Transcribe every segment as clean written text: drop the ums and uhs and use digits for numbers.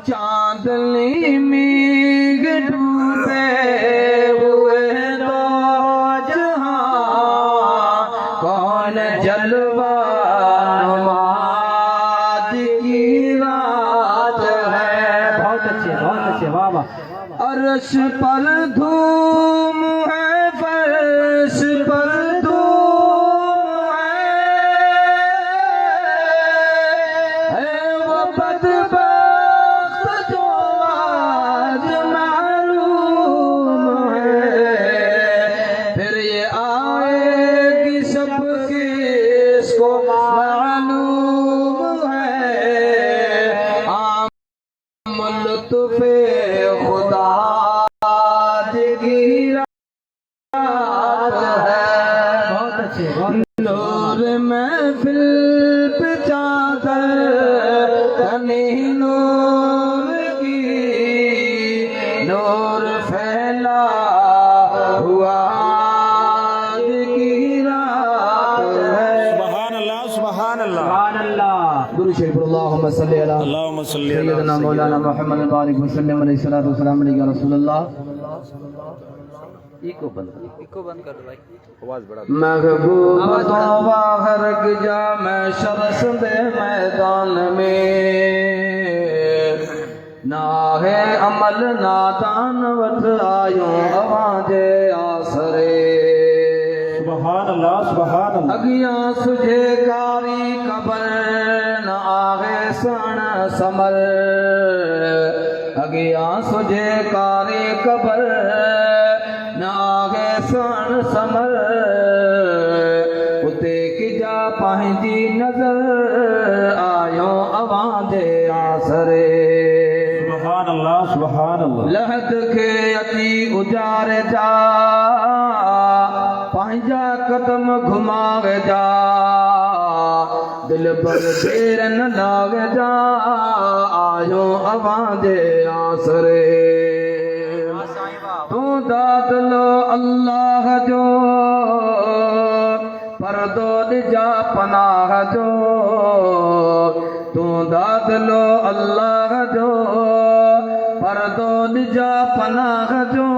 चांदनी मेघ डूबे हुए दो जहां, कौन जलवा नमाज की रात है। बहुत अच्छे वाह वाह। अर्श पर धूम है, फर्श पर धूम है वो बदबख्त जो आज मालूम है। फिर ये आएगी सबके इसको मालूम है। आम लुत्फ़े खुदा की रात है। बहुत अच्छे नूर महफिल पे चादर तनी नूर की, नूर फैला हुआ आज की रात है। सुभान अल्लाह सुभान अल्लाह। सुभान अल्लाह। गुरु शरीफ अल्लाहुम्मा सल्ली अला अल्लाहुम्मा सल्ली अला सय्यदना मौलाना मुहम्मद बारिक वसल्लम अलैहि सल्लल्लाहु अलैहि या रसूलल्लाह। इको बंद कर भाई, आवाज बड़ा। महबूब तो बाहर गिजा मैं शरस दे मैदान में, ना है अमल नादान वठ आयो अवाजे आसरे। सुभान अल्लाह सुभान अल्लाह। अगियां सुझे कारी कबर न आगे सण समर, अगियां सुझे कारी कबर न आगे सण समर। उते किजा पंहिंजी नज़र आयो अवांजे आसरे। सुभान अल्लाह सुभान अल्लाह। लहद खे अची उजारे जा, पंहिंजा कदम घुमावे जा, दिल पर देर न लागे जा, आयो अवांजे आसरे। तू दादलो अल्लाह जो परदो दिजा पनाह जो, तू दादलो अल्लाह जो परदो दिजा पनाह जो,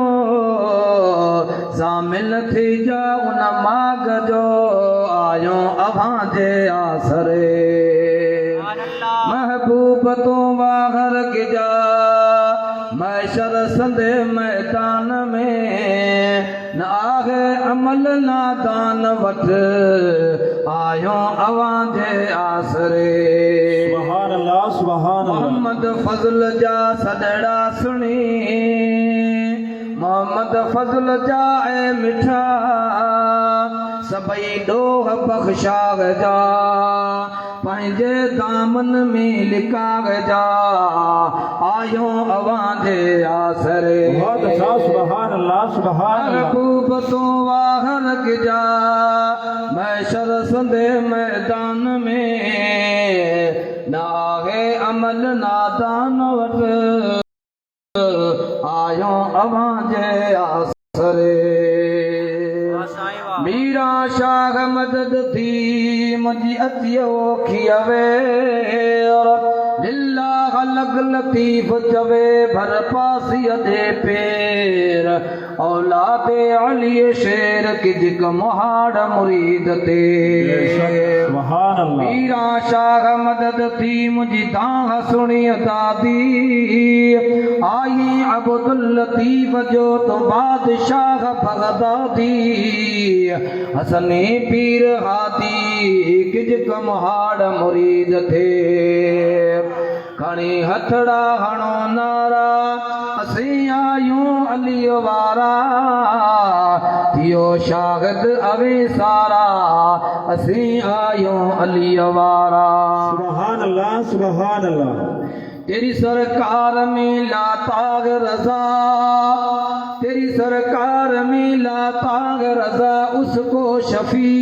शामिल थी जा उन माग जो, आयो अवांजे आसरे। महबूब तू बाहर गिजा मैशर संदे मैदान में, न आगे अमल नादान वठ आयो अवांजे आसरे। सुभान अल्लाह सुभान अल्लाह। मोहम्मद फजल जा सदड़ा सुनी, मोहम्मद फजल जा ए मिठा, सबई डोह बख्शाग जा, पंहिंजे दामन में लिकाग जा, आयो अवांजे आसरे। बहुत अच्छा सुभान अल्लाह सुभान अल्लाह। महबूब तो वाहर गिजा मैशर संदे मैदान में, नागे अमल नादान वट आयो अवांजे आसरे। मीरा शाह मदद थी मुझी अतियो खियवे, लिल्लाह लग लतीफ चवे भर पासी दे पेर, औलादे अली शेर की जिक मुहाड़ मुरीद ते। सुभान अल्लाह। मीरा शाह मदद थी मुझी दाह सुनी दादी, आई अब्दुल लतीफ जो तो बादशाह बगदादी, हसनी पीर हाथी किज कमहाड़ मुरीद थे। खणी हथड़ा हणो नारा असीं आयूं अली वारा, थियो शागिद अवे सारा असीं आयूं अली वारा। सुभान अल्लाह सुभान अल्लाह। तेरी सरकार में लाताग रजा, तेरी सरकार में लाताग रजा, उसको शफी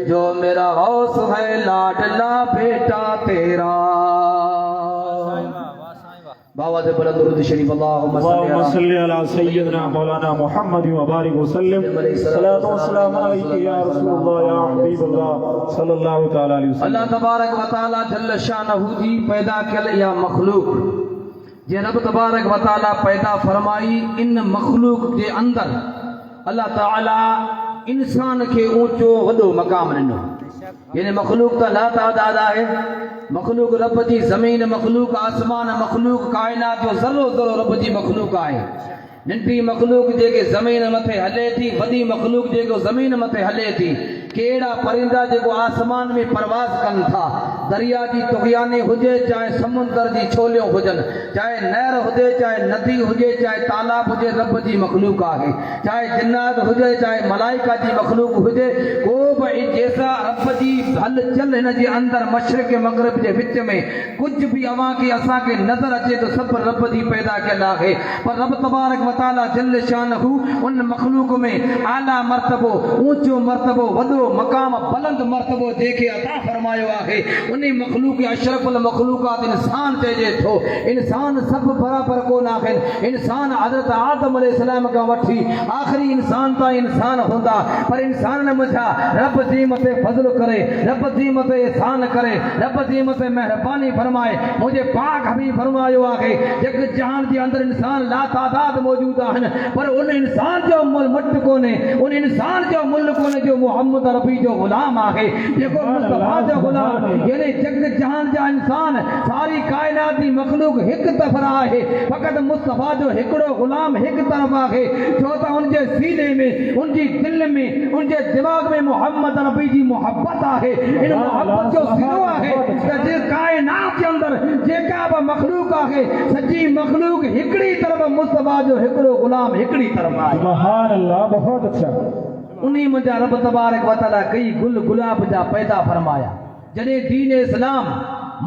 जो मेरा गौस है लाडला बेटा तेरा। बाबा से बुलंद दुरूद शरीफ अल्लाहुम्मा اللهم صل على سيدنا مولانا محمد وبارك وسلم صلاة والسلام عليك يا رسول الله يا حبيب الله صلى الله تعالى عليه وسلم अल्लाह तबारक व तआला जल शानहू जी पैदा कल या मखलूक जे रब तबारक व तआला पैदा फरमाई इन मखलूक जे अंदर अल्लाह ताला इंसान के ऊंचो वडो मकाम ॾिनो यानी मखलूक त ला तादाद आहे मखलूक रब जी ज़मीन मखलूक आसमान मखलूक कायनात जो ज़रो ज़रो रब जी मखलूक आहे नंढी मखलूक जेके ज़मीन मथे हले थी वॾी मखलूक जेको ज़मीन मथे हले थी केड़ा परिंदा जेको आसमान में परवाज़ कनि था दरिया जी तुग़यानी हुजे चाहे समुंदर जी छोलियूं हुजनि चाहे नहर हुजे चाहे नदी हुजे चाहे तालाब हुजे रब जी मखलूक आहे चाहे जिन्नात हुजे चाहे मलाइका जी मखलूक हुजे को बि जैसा रब जी हलचल हिन जे अंदर मशरिक़ मग़रिब जे विच में कुछ भी अवां खे असां खे नज़र अचे तो सब रब जी पैदा कयल आहे पर रब तबारक व तआला जल शानहू उन मखलूक में आला मर्तबो ऊंचो मर्तबो वॾो मकाम बुलंद मर्तबो जेके अता फरमायो आहे उन मखलूक अशरफुल मखलूकात इंसान चइजे थो इंसान सब बराबर कोन आहिनि इंसान हज़रत आदम अलैहिस्सलाम खां वठी आख़िरी इंसान ताईं इंसान हूंदा पर इंसान मुझा रब जी मथे फज़ल करे रब जी मथे एहसान करे रब जी मथे मेहरबानी फरमाए मुझे पाक हबीब फरमायो आहे जग जहान जे अंदर इंसान ला तादाद मौजूद आहिनि पर उन इंसान जो मुल्क कोन्हे उन इंसान जो मुल्क कोन्हे जो मोहम्मद रबी जो गुलाम आहे जेको मुस्तफा जो गुलाम यानी जग जहान जा इंसान सारी कायनात जी मखलूक हिक तरफ़ आहे फ़क़त मुस्तफा जो हिकिड़ो गुलाम हिक तरफ़ आहे छो त उन जे सीने में उन जी दिल में उन जे दिमाग़ में मोहम्मद नबी जी मोहब्बत आहे इन मोहब्बत जो सिरो आहे त जे कायनात जे अंदर जेका बि मखलूक आहे सॼी मखलूक हिकिड़ी तरफ़ मुस्तफा जो हिकिड़ो गुलाम हिकिड़ी तरफ़ आहे सुभान अल्लाह बहुत अच्छा उन्हीं मुंहिंजा रब तबारक व तआला कई गुल गुलाब जा पैदा फरमाया जॾहिं दीन इस्लाम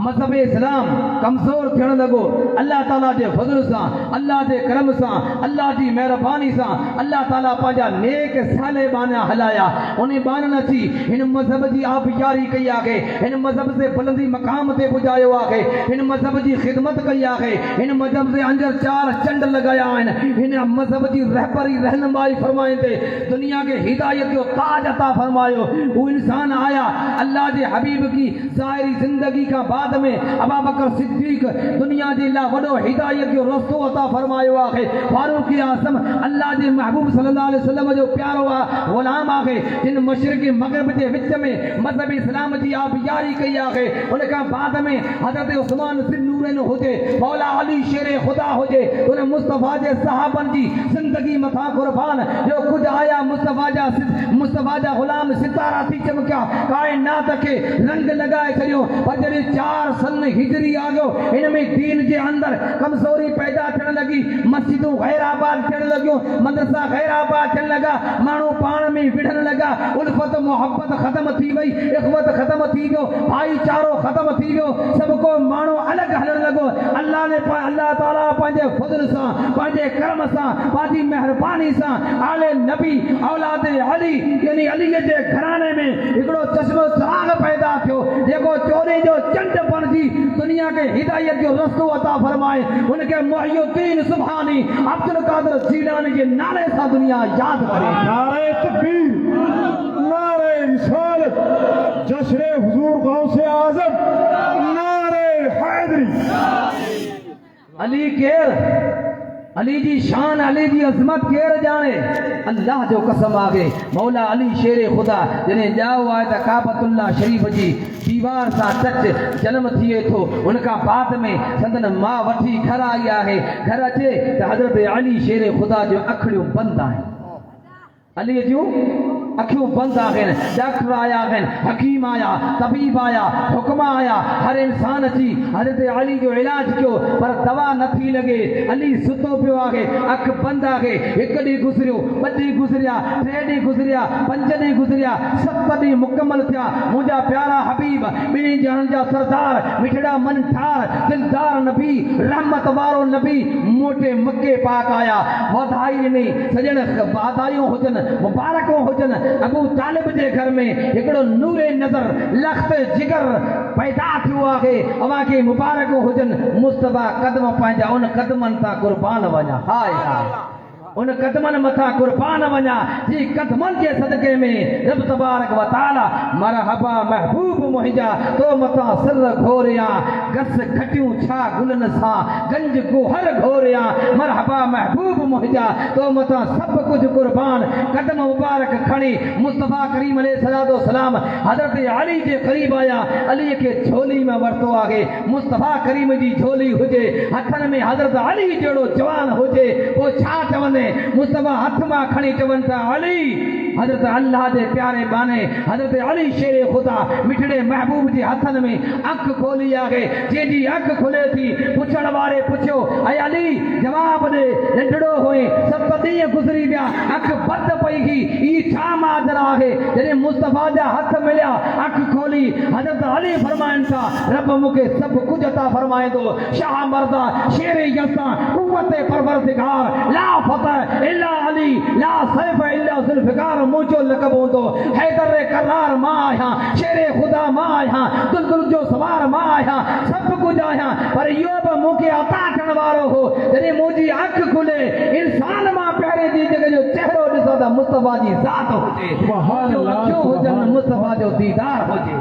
मज़हब इस्लाम कमज़ोर थियण लॻो अल्लाह ताला जे फज़ल सां अल्लाह जे करम सां अल्लाह जी महिरबानी सां अल्लाह ताला पंहिंजा नेक साले बाना हलाया उन बाननि अची हिन मज़हब जी आबियारी कई आहे हिन मज़हब से बुलंदी मक़ाम ते पुॼायो आहे हिन मज़हब जी ख़िदमत कई आहे हिन मज़हब जे अंदर 4 चंड लॻाया आहिनि हिन मज़हब जी रहबरी रहनुमाई फरमाईंदे दुनिया खे हिदायत जो ताज अता फरमायो हू इंसान आया अल्लाह जे हबीब की ज़ाहिरी ज़िंदगी खां बाद में अबू बकर सिद्दीक दुनिया जे लाइ वॾो हिदायत जो रस्तो अता फरमायो आहे फारूक आज़म अल्लाह जे महबूब सल्लल्लाहु अलैहि वसल्लम जो प्यारो गुलाम आहे जिन मशरिक़ मग़रिब जे विच में मज़हब इस्लाम जी आबियारी कई आहे उन खां बाद में हज़रत उस्मान ज़िन्नूरैन हुजे मौला अली शेर खुदा हुजे उन मुस्तफ़ा जे सहाबनि जी ज़िंदगी मथा कुर्बान जो कुछ आया मुस्तफ़ा जा गुलाम सितारा थी चमकिया कायनात खे रंग लगाए छॾियो पर जॾहिं 4 सन हिजरी आ गयो इन में दीन जे अंदर कमजोरी पैदा थियण लगी मस्जिदूं गैराबाद थियण लगियूं मदरसा गैराबाद थियण लगा माण्हू पाण में विढ़ण लगा उल्फत मोहब्बत ख़त्म थी वई इख़वत ख़त्म थी वियो भाईचारो ख़त्म थी वियो सभु को माण्हू अलॻि हलण लॻो अल्लाह ताला पंहिंजे फज़ल सां पंहिंजे करम सां पंहिंजी महिरबानी सां आले नबी औलाद अली यानी अलीअ जे घराने में हिकिड़ो चश्मो चिराग पैदा थियो जेको चोरी जो चंड बणजी दुनिया के हिदायत जो रस्तो अता फरमाए उनके मुहियुद्दीन सुभानी अब्दुल कादिर जीलानी के नाले सां दुनिया याद करे नारे तकबीर नारे रिसालत जश्न हुजूर गौसे आजम नारे हैदरी अली केर अली जी शान अली जी अज़मत केर जाने अल्लाह जो कसम आगे मौला अली शेर खुदा जॾहिं ॼाओ आहे त काबतुल्लाह शरीफ़ जी दीवार सां टच जन्म थिए थो उनखां बाद में संदन मां वठी घर आई आहे घर अचे त हज़रत अली शेर खुदा जो अखियूं बंदि आहिनि अली जूं अखियूं बंद आहिनि डॉक्टर आया आहिनि हकीम आया तबीब आया हुक्मा आया हर इंसान अची हज़रत अली जो इलाज कयो पर दवा नथी लॻे अली सुतो पियो आहे अख बंदि आहे हिकु ॾींहुं गुज़रियो 2 ॾींहं गुज़रिया 3 ॾींहं गुज़रिया 5 ॾींहं गुज़रिया 7 ॾींहं मुकमल थिया मुंहिंजा प्यारा हबीब ॿिन्ही जहान जा सरदार मिठड़ा मन ठार दिलदार नबी रहमत वारो नबी मोटे मके पाक आया वाधाई ॾिनी सजण वाधायूं हुजनि मुबारकूं हुजनि अबू तालिब जे घर में हिकिड़ो नूरे नज़र लख़्त जिगर पैदा थियो आहे। अवां खे मुबारक हुजनि मुस्तफ़ा क़दम पंहिंजा उन क़दमनि तां क़ुर्बान वञा। हाय हाय उन कदमन मथा कुर्बान वञा जी कदमन के सदके में रब तबारक व तआला मरहबा महबूब मुहिंजा तो मथा सर घोरिया गस खटियूं छा गुलन सा गंज गोहर घोरिया मरहबा महबूब मुहिंजा तो मथा सब कुछ कुर्बान कदम मुबारक खणी मुस्तफा करीम अलैहिस्सलातो सलाम हजरत अली जे करीब आया। अली के झोली में वरतो आगे मुस्तफा करीम जी झोली हुजे हथन में हजरत अली जड़ो जवान हुजे वो छा चवने मुस्तफा हथ मां खणी चवन था अली हजरत अल्लाह जे प्यारे बाने हजरत अली शेरे खुदा मिठड़े महबूब जे हथन में अख खोली आगे जेजी अख खुले थी पुछण वारे पुछो ऐ अली जवाब दे नंढड़ो होए सब ॾींहं गुज़री विया अख बंद पई ही ई छा माजरा है जॾहिं मुस्तफा जा हथ मिलिया अख खोली हजरत अली फरमाइन था रब मूंखे सब कुछ अता फरमाए दो शाह मर्दा शेरे यसा कुव्वत परवरदिगार ला फतह इल्ला अली ला सैफ इल्ला जुल्फिकार मुझो लक़ब होंदो हैदर करार मां आया शेरे खुदा मां आया दुलदुल जो सवार मां आया सब कुछ आया पर इहो बि मूंखे अता थियण वारो हो जॾहिं मुंहिंजी अख खुले इंसान मां प्यारे जी जगह जो चेहरो ॾिसो त मुस्तफा जी ज़ात हुजे अखियूं हुजनि मुस्तफा जो दीदार हुजे।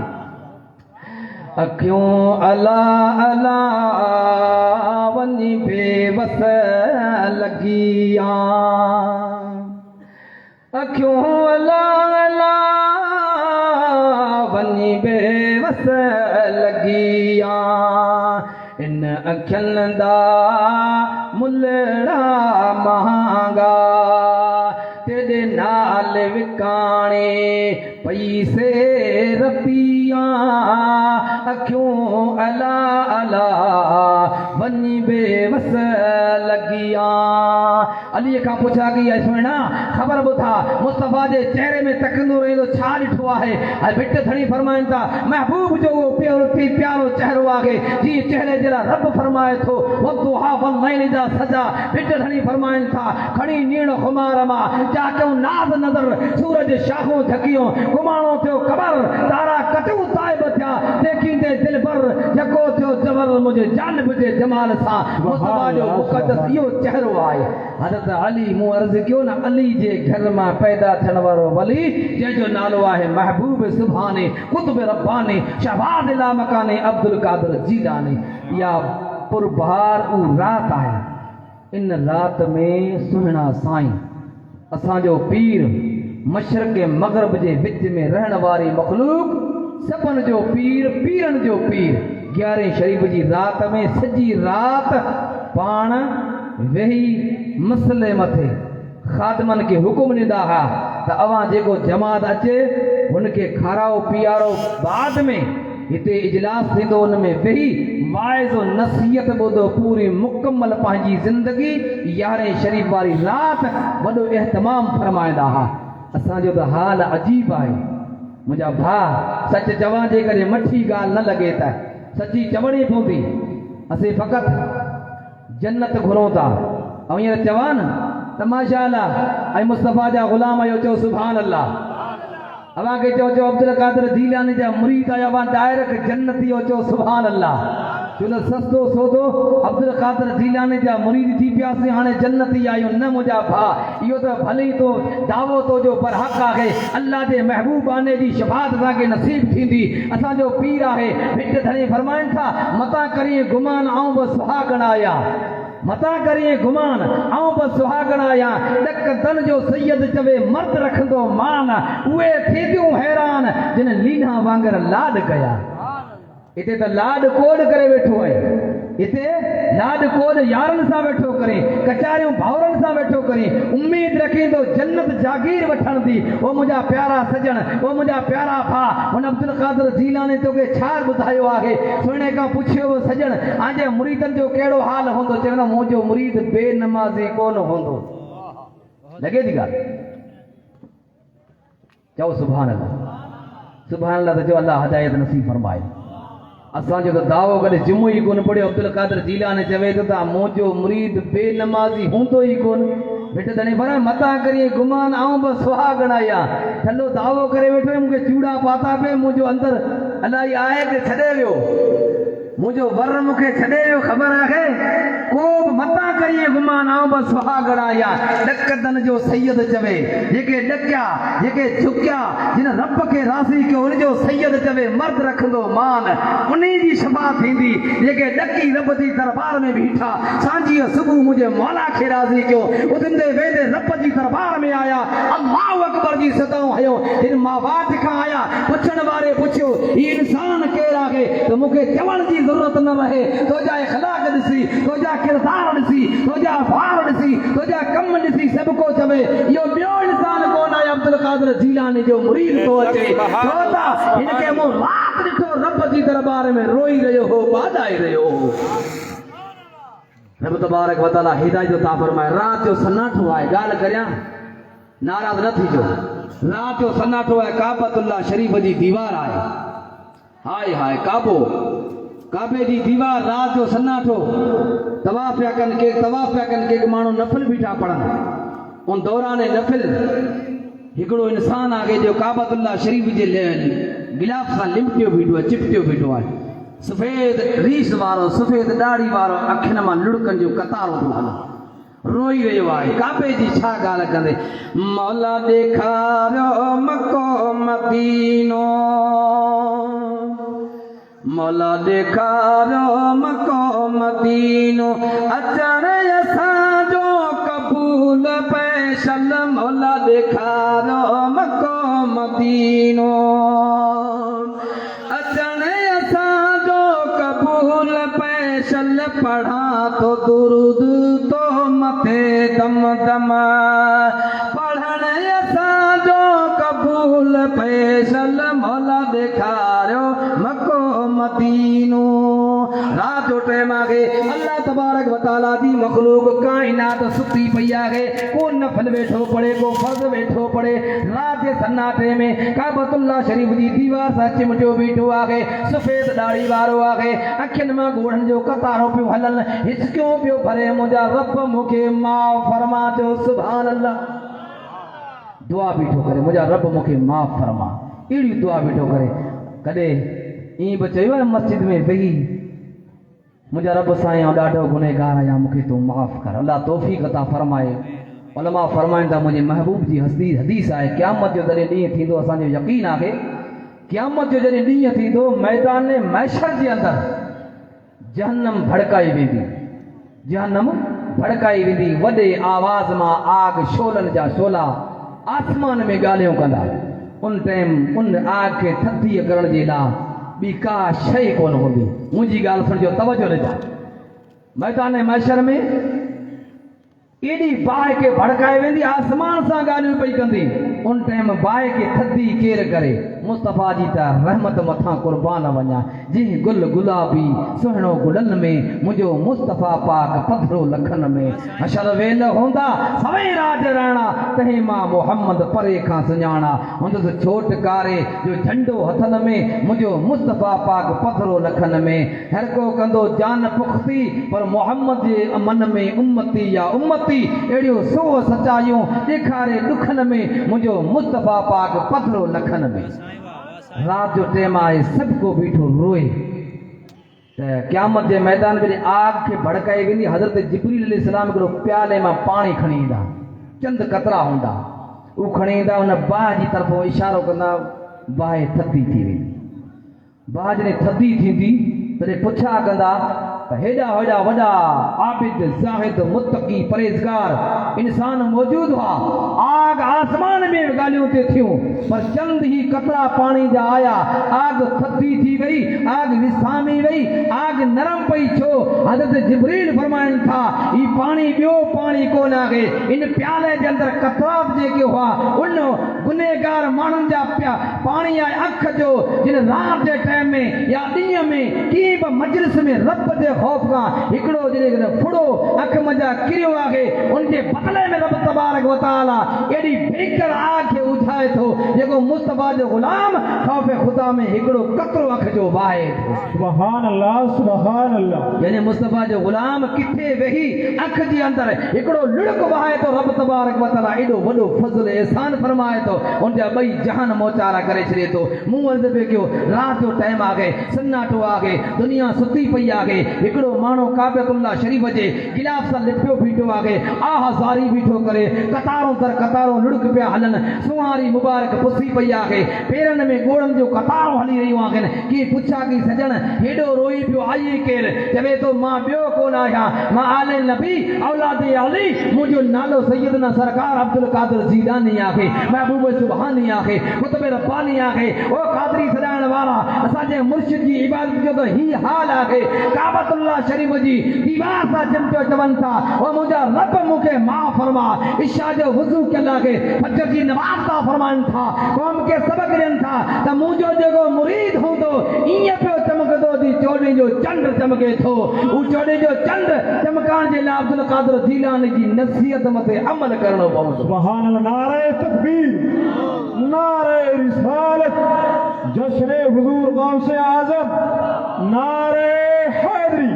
अखियूं अला अला वञी बेवस लॻिया अखियूं अला अला वञी बेवस लॻिया इन अखियुनि दा मुलड़ा महांगा तेरे नाल विकाणे पैसे रतिया अखियूं अला अला वञी बेवस लॻिया। अली खां पुछा गई है सुना ख़बर ॿुधा मुस्तफा जे चेहरे में तकंदो रहंदो छा ॾिठो आहे ऐं भिट थणी फरमाइनि था महबूब जो उहो प्यारो चेहरो आहे जी चेहरे जहिड़ा रब फरमाए थो वद्दुहा वल्लैल इज़ा सजा भिट थणी फरमाइनि था खणी नीण खुमार मां जा कयूं नाज़ नज़र सूरज शाखूं झकियूं घुमाणो थियो कबर तारा कटियूं ताइब थिया देखींदे दिल भर यको थियो जबर मुंहिंजे जानब जे जमाल सां मुस्तफा जो मुक़दस इहो चेहरो आहे। हज़रत अली मूं अर्ज़ कयो न अली जे घर मां पैदा थियण वारो वली जंहिंजो नालो आहे महबूब सुभाने कुतुब रब्बानी शहबाज इला मकाने अब्दुल कादिर जीलानी। या पुरबहार उ रात आहे इन रात में सुहिणा साईं असांजो पीर मशरक़ मग़रिब जे विच में रहण वारी मखलूक सभिनि जो पीर पीरनि जो पीर 11 शरीफ़ जी रात में सॼी रात पाण वेही मसले मथे खादमनि खे हुकुम ॾींदा हुआ त अवां जेको जमात अचे हुनखे खाराओ पीआरो बाद में हिते इजलास थींदो उन में वेही वाइज़ नसीहत ॿुधो पूरी मुकमल पंहिंजी ज़िंदगी 11 शरीफ़ वारी रात वॾो एहतमाम फरमाईंदा हुआ। असांजो त हाल अजीब आहे मुंहिंजा भाउ सच चवां जे करे मठी ॻाल्हि न लॻे त सची चवणी पवंदी असीं फ़क़ति जन्नत घुरूं था ऐं हींअर चवां न त माशाअल्लाह ऐं मुस्तफा जा ग़ुलाम इहो चओ सुभान अल्लाह अवां खे चओ अब्दुल कादिर जीलानी जा मुरीद आया अवां डायरेक्ट जन्नती चओ सुभान अल्लाह छो न सस्तो सौदो अब्दुल कादिर जीलानी जा मुरीद थी पियासीं हाणे जन्नती आहियूं न मुंहिंजा भाउ इहो त भली तो दावो तो जो पर हक़ आहे अल्लाह जे महबूब आने जी शफ़ाअत असांखे नसीब थींदी। असांजो पीर आहे भिट धणी फरमाइनि था मता करिए गुमान आऊं बि सुहागण आया मता करिए गुमान आऊं बि सुहागण आया ॾक दन जो सैयद चवे मर्द रखंदो मान उहे थींदियूं हैरान जिन लीना वांगर लाड कया। हिते त लाड कोड करे वेठो आहे हिते लाड कोड यारनि सां वेठो करे कचारियूं भाउरनि सां वेठो करे उम्मीद रखींदो जन्नत जागीर वठण दी ओ मुंहिंजा प्यारा सजण ओ मुंहिंजा प्यारा भाउ हुन अब्दुल कादिर जीलानी तोखे छा ॿुधायो आहे सुहिणे खां पुछियो सजण आंजे मुरीदनि जो कहिड़ो हाल हूंदो चवंदो मुंहिंजो मुरीद बेनमाज़ी कोन हूंदो लॻे थी ॻाल्हि चओ सुभान अल्लाह त चओ अल्लाह हिदायत नसीब फरमाए। असांजो त दावो कॾहिं जुमो ई कोन पढ़ियो अब्दुल कादिर जीलानी चवे थो त मुंहिंजो मुरीद बेनमाज़ी हूंदो ई कोन बेटे तने पर मता करिए गुमान आऊं बस सुहागण आया ठंडो दावो करे वेठो मूंखे चूड़ा पाता पे मुंहिंजो अंदर अलाही आहे के छॾे वियो मुझो वर मुखे छॾे वियो ख़बर आहे को बि मता करिए गुमान आऊं बस सुहागण आया ॾकदन जो सैयद चवे जेके ॾकिया जेके झुकिया जिन रब खे राज़ी कयो उनजो सैयद चवे मर्द रखंदो मान उन्ही जी शफ़ा थींदी जेके ॾकी रब जी दरबार में बीठा सांझीअ सुबुह मुंहिंजे मौला खे राज़ी कयो उथंदे वेंदे रब जी दरबार में आया अल्लाहु अकबर जी सदाऊं हयो हिन मावात खां आया पुछण वारे पुछियो ही इंसान केरु आहे त मूंखे चवण जी ज़रूरत न रहे तुंहिंजा इख़लाक़ ॾिसी तुंहिंजा किरदार ॾिसी तुंहिंजा अफ़आल ॾिसी तुंहिंजा कम ॾिसी सभु को चवे इहो ॿियो इंसान कोन आहे अब्दुल क़ादिर जीलानी जो मुरीद थो अचे छो त हिनखे मूं राति ॾिठो रब जी दरबार में रोई रहियो हो ॿाॾाए रहियो हो रब तबारक व तआला हिदायत अता फरमाए राति जो सन्नाटो आहे ॻाल्हि करियां नाराज़ न थीजो राति जो सन्नाटो आहे काबतुल्लाह शरीफ़ जी दीवार आहे हाय हाय काबे जी दीवार रात जो सन्नाटो तवाफ़ पिया कनि के माण्हू नफ़िल बीठा पढ़नि उन दौरान नफ़िल हिकिड़ो इंसान आहे जो काबतुल्लाह शरीफ़ जे गिलाफ सां लिमटियो बीठो आहे चिपटियो बीठो आहे सफ़ेद रीस वारो सफ़ेद ॾाढ़ी वारो अखियुनि मां लुड़कनि जो कतारो थो हले रोई रहियो आहे काबे जी छा ॻाल्हि कंदे मौला ॾेखारियो मको मदीनो मौला ॾेखारियो मको मदीनो अचण असांजो क़बूल पैशल मौला ॾेखारियो मको मदीनो अचण असांजो क़बूल पैशल पढ़ा तो दुरूद तो मथे दम दम पढ़ण असांजो क़बूल पैशल मौला ॾेखारियो मको मदीनो रात जो टाइम आहे अल्लाह तबारक व तआला जी मखलूक काइनात सुती पई आहे को नफल वेठो पड़े को फर्ज़ वेठो पड़े रात जे सन्नाटे में काबतुल्लाह शरीफ़ जी दीवार सां चिमटियो बीठो आहे सफ़ेद ॾाढ़ी वारो आहे अखियुनि मां ॻोढ़नि जो कतारो पियो हलनि हिचकियो पियो भरे मुंहिंजा रब मूंखे माफ़ फरमा चयो सुभान अल्लाह दुआ बीठो करे मुंहिंजा रब मूंखे माफ़ फरमा अहिड़ी दुआ बीठो करे कॾहिं ईअं बि चयो आहे मस्जिद में वेही मुंहिंजा रब साईं ॾाढो गुनहगार आहियां मूंखे तूं माफ़ कर अल्लाह तौफ़ीक़ अता फरमाए उलमा फरमाइनि था मुंहिंजे महबूब जी हदीस आहे क़यामत जो जॾहिं ॾींहुं थींदो असांजो यकीन आहे क़यामत जो जॾहिं ॾींहुं थींदो मैदान मैशर जे अंदरि जहन्नम भड़काई वेंदी वॾे आवाज़ मां आग शोलनि जा शोला आसमान में ॻाल्हियूं कंदा उन टाइम उन आग खे थधी करण जे लाइ ॿी का शइ कोन हूंदी मुंहिंजी ॻाल्हि सुनिजो तवजो ॾिजो मैदान मैशर में एॾी बाहि खे भड़काए वेंदी आसमान सां ॻाल्हियूं पई कंदी उन टाइम बाहि खे थधी केरु करे मुस्तफ़ा जी त रहमत मथां क़ुर्बान वञा जंहिं गुल गुलाबी सुहिणो गुलनि में मुंहिंजो मुस्तफ़ा पाक पधरो लखनि में हशर वेल हूंदा सवें राज रहणा तंहिं मां मोहम्मद परे खां सुञाणा हुंदसि छोट कारे जो झंडो हथनि में मुंहिंजो मुस्तफ़ा पाक पधरो लखनि में हर को कंदो जान पुख़्ती पर मोहम्मद जे मन में उम्मती या उम्मती अहिड़ियूं सौ सचायूं ॾेखारे ॾुखनि में मुंहिंजो मुस्तफ़ा पाक पधरो लखनि में रात जो टाइम आहे सभु को बीठो रोए त क़यामत जे मैदान में आग खे भड़काई वेंदी हज़रत जिब्रील अलैहिस्सलाम हिकिड़ो प्याले मां पाणी खणी ईंदा चंद कतरा हूंदा उहो खणी ईंदा उन बाहि जी तरफ़ो इशारो कंदा बाहि थधी थी वेंदी बाहि जॾहिं थधी थींदी तॾहिं पुछा कंदा त हेॾा हेॾा वॾा आबिद ज़ाहिद मुत्तक़ी परहेज़गार इंसान मौजूद हुआ आग आसमान में ॻाल्हियूं ते थियूं पर चंद ही कतरा पाणी जा आया आग थधी थी वई आग विसामी वई आग नरम पई छो हज़रत जिब्रील फरमाइनि था ही पाणी ॿियो पाणी कोन आहे इन प्याले जे अंदरि कतराब जेके हुआ उन गुनहगार माण्हुनि जा पिया पाणी आहे अख जो जिन रात जे टाइम में या ॾींहं में कंहिं बि मजलिस में रब जे खौफ का हिकड़ो जे फुड़ो अख मंजा किरियो आगे उनके बदले में रब तबारक व तआला एडी भयंकर आग के उठाए थो जेको मुस्तफा जो गुलाम खौफ खुदा में हिकड़ो कतरो अख जो वाहे थो। सुभान अल्लाह यानी मुस्तफा जो गुलाम किथे वेही अख जे अंदर हिकड़ो लुड़क वाहे तो रब तबारक व तआला एडो वडो फजल एहसान फरमाए तो उन जा बई जहान मोचारा करे छड़े तो मुंह अर्ज पे क्यों रात जो टाइम आ गए सन्नाटो आ गए दुनिया सुती पई आ गए हिकड़ो मानो काबतुल्लाह शरीफ जे गिलाफ सा लिपियो बीठो आ गए आह जारी बीठो करे कतारों तर कतारों लुड़क पे हलन सुहारी मुबारक पुसी पई आ गए पेरन में गोड़न जो कतारों हली रही आ गए की पुछा की सजन हेडो रोई पियो आई केर जबे तो मां बियो कोन आया मां आले नबी औलाद अली मुजो नालो सैयदना सरकार अब्दुल कादिर जीलानी आखे महबूब सुभानी आखे कुतुब रब्बानी आखे ओ कादरी सदान वाला असाजे मुर्शिद जी इबादत जो तो ही हाल आखे काबतुल्लाह शरीफ जी दीवार सा जमतो चवन था ओ मुजा रब मुके माफ फरमा इशा जो वुजू के लागे फजर की नमाज का फरमान था कौम के सबक देन था त मुजो जेको मुरीद हूं तो इए पे चमक दो दी चोड़ी जो चंद्र चमके थो उ चोड़ी जो चंद्र चमकान जे ला अब्दुल कादिर जीलानी जी नसीहत मते अमल करणो पवंदो। सुभान अल्लाह नारे तकबीर नारे रिसालत जश्न हुजूर गौस आजम नारे हैदरी।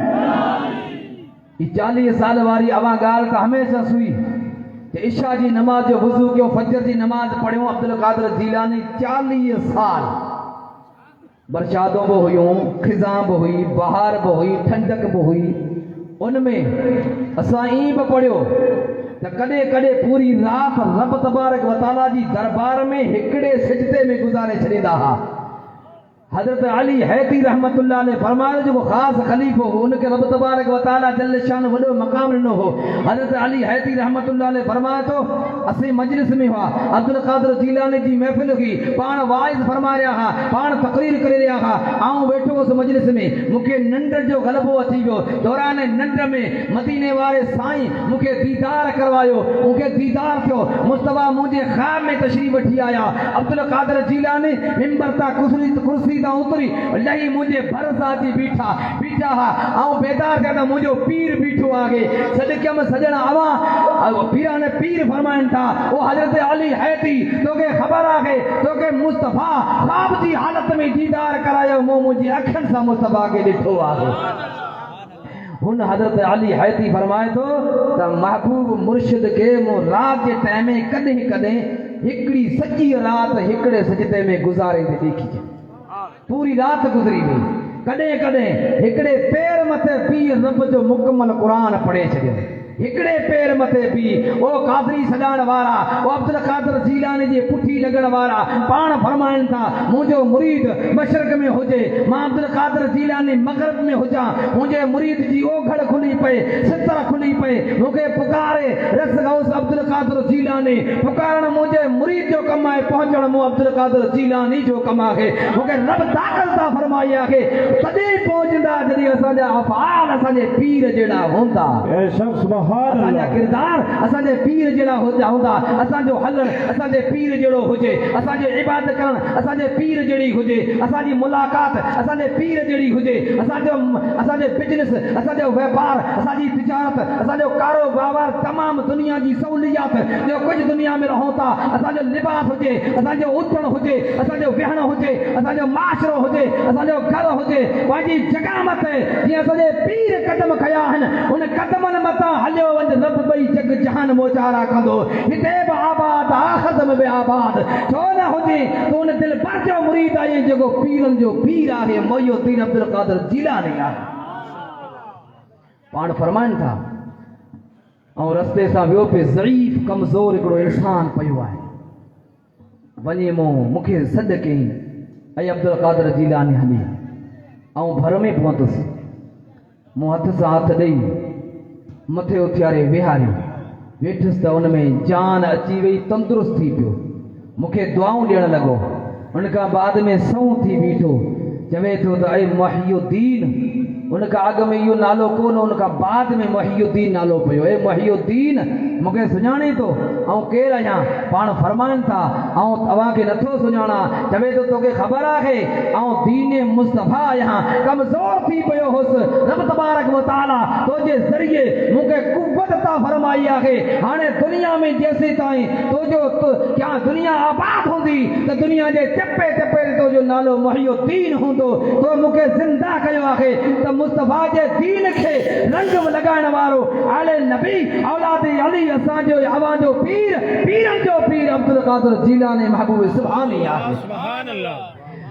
40 साल वारी अवा गाल का हमेशा सुई कि इशा जी नमाज जो वुजू क्यों फजर जी नमाज पढ़ियो अब्दुल कादिर जीलानी 40 साल बरसातों भी हुयूं खिज़ां भी हुई बहार भी हुई ठंडक भी हुई उनमें असां ई भी पढ़ियो त कॾहिं कॾहिं पूरी रात रब तबारक व तआला जी दरबार में हिकड़े सिजदे में गुज़ारे छॾींदा हा। हजरत अली हैती रहमतुल्लाह ने फरमाया जो खास खलीफो हो उनके रब तबारक व तआला जल्ल शान वडो मकाम ॾिनो हो। हजरत अली हैती रहमतुल्लाह ने फरमाया तो असीं मजलिस में हुआ अब्दुल कादिर जीलानी जी महफिल की पाण वाइज़ फरमा रहा हा पाण तकरीर करे रहा हा आऊं वेठो हुअसि मजलिस में मूंखे निंड जो ग़लबो अची वियो दौरान निंड में मदीने वारे साईं मूंखे दीदार करवायो मूंखे दीदार थियो मुस्तफा मुंहिंजे ख़्वाब में तशरीफ़ वठी आया अब्दुल कादिर जीलानी मिंबर ता कुर्सी उतरी लही मुझे भरसा जी बीठा हा आऊं बेदार करदा मुझो पीर बीठो आगे सदकम सजण आवा पीरा ने पीर फरमाइन था ओ हजरत अली हैती तोके खबर आगे तोके मुस्तफा ख्वाब जी हालत में दीदार करायो मो मुझे अखन सा मुस्तफा के दिठो आगे हुन हजरत अली हैती फरमाए तो त महबूब मुर्शिद के मो रात के टाइम में कदे कदे हिकड़ी सच्ची रात हिकड़े सजदे में गुजारे देखी पूरी रात गुजरी हुई कदे कदे हिकड़े पैर मथे पी रब जो मुकम्मल कुरान पढ़े छॾियो हिकड़े पैर मथे पी ओ कादरी सजाण वारा ओ अब्दुल कादिर जीलानी जी पुठी लगण वारा पाण फरमाइन था मुझो मुरीद मशरक में हुजे मां अब्दुल कादिर जीलानी मगरब में हुजा मुझे मुरीद जी ओघड़ खुली पे सितर खुली पे मुखे पुकारे रस गौस अब्दुल कादिर जीलानी पुकारण मुझे मुरीद जो कम है पहुंचण मु अब्दुल कादिर जीलानी जो कम है मुखे रब ताकत ता फरमाई है तदे पहुंचदा जदी असांजा अफआल असांजे पीर जेड़ा होंदा बेशक असांजा किरदार असांजे पीर जहिड़ा हूंदा असांजो हलण असांजे पीर जहिड़ो हुजे असांजे इबादत करण असांजे पीर जहिड़ी हुजे असांजी मुलाक़ात असांजे पीर जहिड़ी हुजे असांजे बिजनेस असांजो वापार असांजी तिजारत असांजो कारोबार तमामु दुनिया जी सहूलियात जो कुझु दुनिया में रहूं था असांजो लिबास हुजे असांजो उथण हुजे असांजो विहण हुजे असांजो माशरो हुजे असांजो घर हुजे पंहिंजी जॻह मथे जीअं असांजे पीर कदम खया आहिनि उन कदमनि मथां हलियो वञ रब भई जग जहान मोचारा कंदो हिते बि आबाद आख़िरत में बि आबाद छो न हुजे तो उन दिल भर जो मुरीद आहे जेको पीरनि जो पीर आहे मोइनुद्दीन अब्दुल कादिर जीलानी आहे पाण फरमाइनि था ऐं रस्ते सां वियो पे ज़ईफ़ कमज़ोर हिकिड़ो इंसान पियो आहे वञी मूंखे सॾ कयईं ऐं अब्दुल कादिर जीलानी हली ऐं भर में पहुतुसि मूं हथ सां हथ ॾेई मथे उथियारे विहारियो वेठुसि त उन में जान अची वई तंदुरुस्त थी पियो मूंखे दुआऊं ॾियणु लॻो उन खां बाद में सऊं थी बीठो चवे थो त ऐं मुहियुद्दीन उन खां अॻु में इहो नालो कोन उन खां बाद में मुहियुद्दीन नालो पियो ऐं मुहियुद्दीन मूंखे सुञाणे थो ऐं केरु आहियां पाण फरमाइनि था ऐं तव्हांखे नथो सुञाणा चवे थो तोखे ख़बर आहे ऐं दीन मुस्तफ़ा आहियां कमज़ोर थी पियो हुउसि रब तबारक व तआला तो जे ज़रिए मूंखे कुव्वत अता फरमाई आहे। हाणे दुनिया में जेसीं ताईं तो जो क्या दुनिया आबाद हूंदी त दुनिया जे चपे चपे ते तो जो नालो मुहय्युद्दीन हूंदो तो मूंखे ज़िंदा कयो आहे त मुस्तफ़ा जे दीन खे रंग लॻाइण वारो आले नबी औलाद अली असांजो अवांजो पीर पीरनि जो पीर अब्दुल क़ादिर जीलानी महबूब सुभानी आहे। सुभान अल्लाह।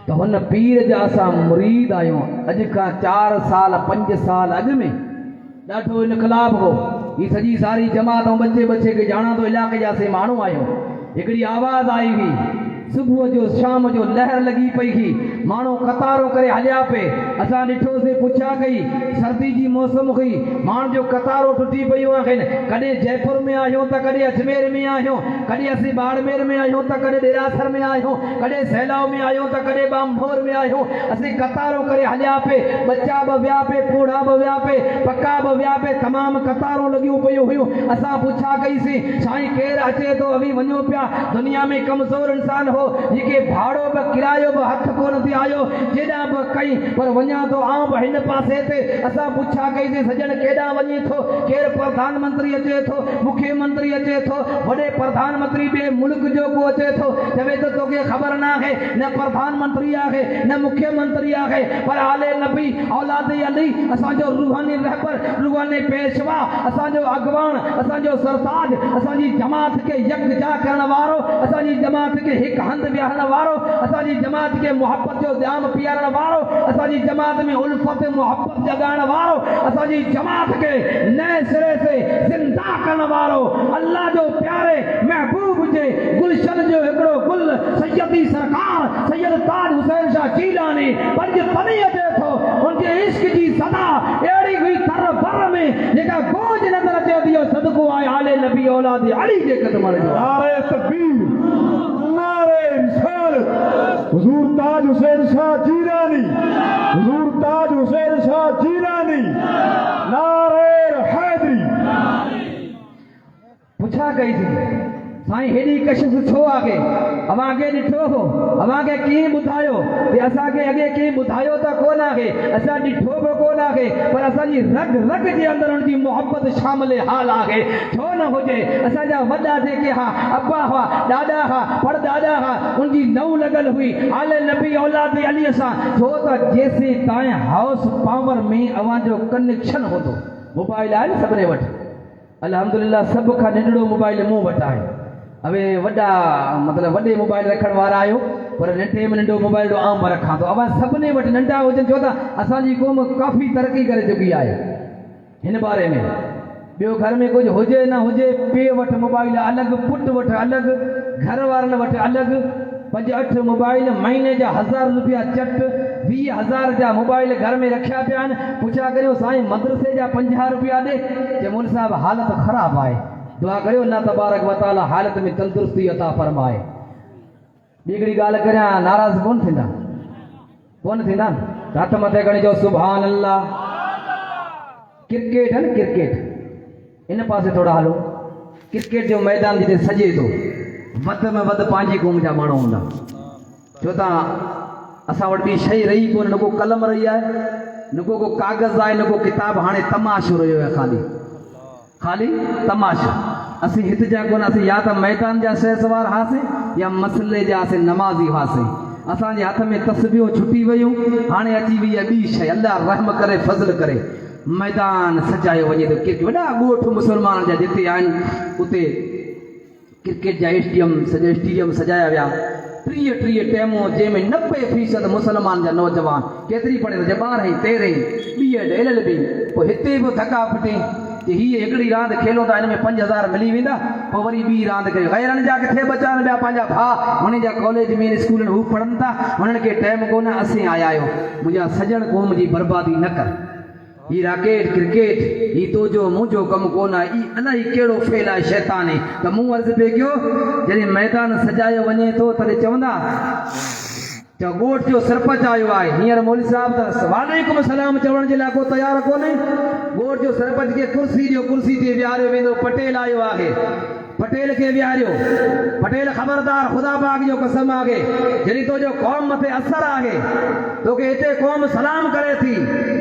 तो हुन पीर जा असां मुरीद आहियूं। अॼु खां 4 साल 5 साल अॻु में ॾाढो इनकलाब हो। ही सॼी सारी जमात ऐं बचे खे ॼाणा थो इलाइक़े जा से माण्हू आहियूं। हिकिड़ी आवाज़ आई हुई सुबुह जो शाम जो लहर लगी पई हुई माण्हू कतारों करे हलिया पे। असां ॾिठोसीं पुछा कई सर्दी जी मौसम हुई माण्हू जो कतारों टुटी पयूं आहिनि। कॾहिं जयपुर में आहियूं त कॾहिं अजमेर में आहियूं, कॾहिं असीं बाड़मेर में आहियूं त कॾहिं ॾेरासर में आहियूं, कॾहिं सैलाव में आहियूं त कॾहिं बामभोर में आहियूं। असीं कतारों करे हलिया पे, बच्चा बि विया पे, बूढ़ा बि विया पे, पका बि विया पे, तमामु कतारों लॻियूं पयूं हुयूं। असां पुछा कईसीं साईं केरु अचे थो? अभी वञो पिया। दुनिया में कमज़ोर इंसान हो जेके भाड़ो बि किरायो बि हथ कोन थी आयो जेॾा बि कई पर वञा थो आऊं बि हिन पासे ते। असां पुछा कईसीं सजण केॾां वञे थो? केरु प्रधानमंत्री अचे थो, मुख्यमंत्री अचे थो, वॾे प्रधानमंत्री ॿिए मुल्क जो को अचे थो चवे थो तोखे ख़बर न आहे न प्रधानमंत्री आहे न मुख्यमंत्री आहे पर आले नबी औलाद अली असांजो रूहानी रहबर रूहानी पेशवा असांजो अॻवान असांजो सरताज असांजी जमात खे यकजा करण वारो असांजी जमात खे हिकु हंधि विहारण वारो असांजी जमात खे मुहबत जो जाम पीआरण वारो असांजी जमात में उल्फत मुहबत जगाइण वारो असांजी जमात खे नए सिरे से जिंदा करण वारो अल्लाह जो प्यारे महबूब जे गुलशन जो हिकिड़ो गुल सैयदी सरकार सैयद ताज हुसैन शाह जीलानी पंज तनी अचे थो उनके इश्क जी सदा अहिड़ी हुई तर बर में जेका गूंज नज़र अचे थी सदको आहे आले नबी औलाद अली जे क़दमनि जो। नारे तकबीर, नारे रिसालत, हुजूर ताज हुसैन शाह जीलानी, हुजूर ताज हुसैन शाह जीलानी, नारे हैदरी। पुछा कई थी साईं हेॾी कशिश छो आहे? अवांखे ॾिठो हो अवांखे कीअं ॿुधायो ते असांखे अॻे कीअं ॿुधायो त कोन आहे असां ॾिठो बि कोन आहे पर असांजी रग रग जे अंदरि हुनजी मुहबत शामिल हाल आहे। छो न हुजे असांजा वॾा जेके हा अब्बा हुआ ॾाॾा हुआ परॾाॾा हुआ उनजी नऊ लॻल हुई आले नबी औलाद अलीअ सां। छो त जेसीं ताईं हाउस पावर में अवांजो कनेक्शन हूंदो मोबाइल आहे न सभिनी वटि अल्हम्दुलिल्लाह सभ खां नंढड़ो मोबाइल मूं वटि आहे। હવે વડા મતલબ વડે મોબાઈલ રખણ વાળા આયો पर नंढे में नंढो मोबाइल जो आम रखां तो अवां सभिनी वटि नंढा हुजनि छो त असांजी क़ौम काफ़ी तरक़ी करे चुकी आहे हिन बारे में। ॿियो घर में कुझु हुजे न हुजे पीउ वटि मोबाइल अलॻि पुट वटि अलॻि घर वारनि वटि अलॻि 5-8 मोबाइल महीने जा 1000 रुपया चट 20,000 जा मोबाइल घर में रखिया पिया आहिनि। पुछा करियो साईं मदरसे जा 50 रुपया ॾे जे मुन साहब हालत ख़राब आहे दुआ करियो अल्लाह तबारक व तआला हालत में तंदुरुस्ती अता फरमाए। ॿिकड़ी ॻाल्हि करियां नाराज़ कोन थींदा हथ मथे खणी चओ सुभान अल्लाह। क्रिकेट है न क्रिकेट इन पासे थोड़ा हलो क्रिकेट जो मैदान जिते सजे थो वध में वध पंहिंजी क़ौम जा माण्हू हूंदा छो त असां वटि ॿी शइ रही कोन न को कलम रही आहे न को कागज़ आहे न को किताब। हाणे तमाशो रहियो आहे खाली तमाशा। असीं हिते जा कोन असीं या त मैदान जा शहसवार हुआसीं या मसले जा असीं नमाज़ी हुआसीं। असांजे हथ में तस्बीहूं छुटी वियूं हाणे अची वई आहे ॿी शइ अल्लाह रहम करे फज़ल करे मैदान सजायो वञे थो। क्रिकेट वॾा ॻोठ मुस्लमान जा जिते आहिनि उते क्रिकेट जा सॼा स्टेडियम सजाया विया 30 टेमूं जंहिंमें 90% मुस्लमान जा नौजवान केतिरी पढ़े त ॿार 13 B.Ed LLB पोइ हिते बि थका फिटे हीअ हिकिड़ी रांदि खेलो था हिन में 5,000 मिली वेंदा पोइ वरी ॿी रांदि कयो गैरनि जा किथे बचाइनि ॿिया पंहिंजा भाउ हुन जा कॉलेज में स्कूलनि हू पढ़नि था हुननि खे टाइम कोन असीं आया आहियूं। मुंहिंजा सजण क़ौम जी बर्बादी न कर। ही राकेट क्रिकेट ही तुंहिंजो मुंहिंजो कमु कोन आहे ही अलाही कहिड़ो फेल आहे शैतानी त मूं अर्ज़ु पियो कयो जॾहिं मैदान सजायो वञे थो तॾहिं चवंदा तो ॻोठ जो सरपंच आयो आहे हींअर मौलवी साहब त वालेकुम सलाम चवण जे लाइ को तयारु कोन्हे। ॻोठ जो सरपंच खे कुर्सी ॾियो कुर्सी ते विहारियो वेंदो पटेल आयो आहे पटेल खे विहारियो पटेल ख़बरदार ख़ुदा पाक जो कसम आहे जॾहिं तुंहिंजो क़ौम मथे असरु आहे तोखे हिते क़ौम सलाम करे थी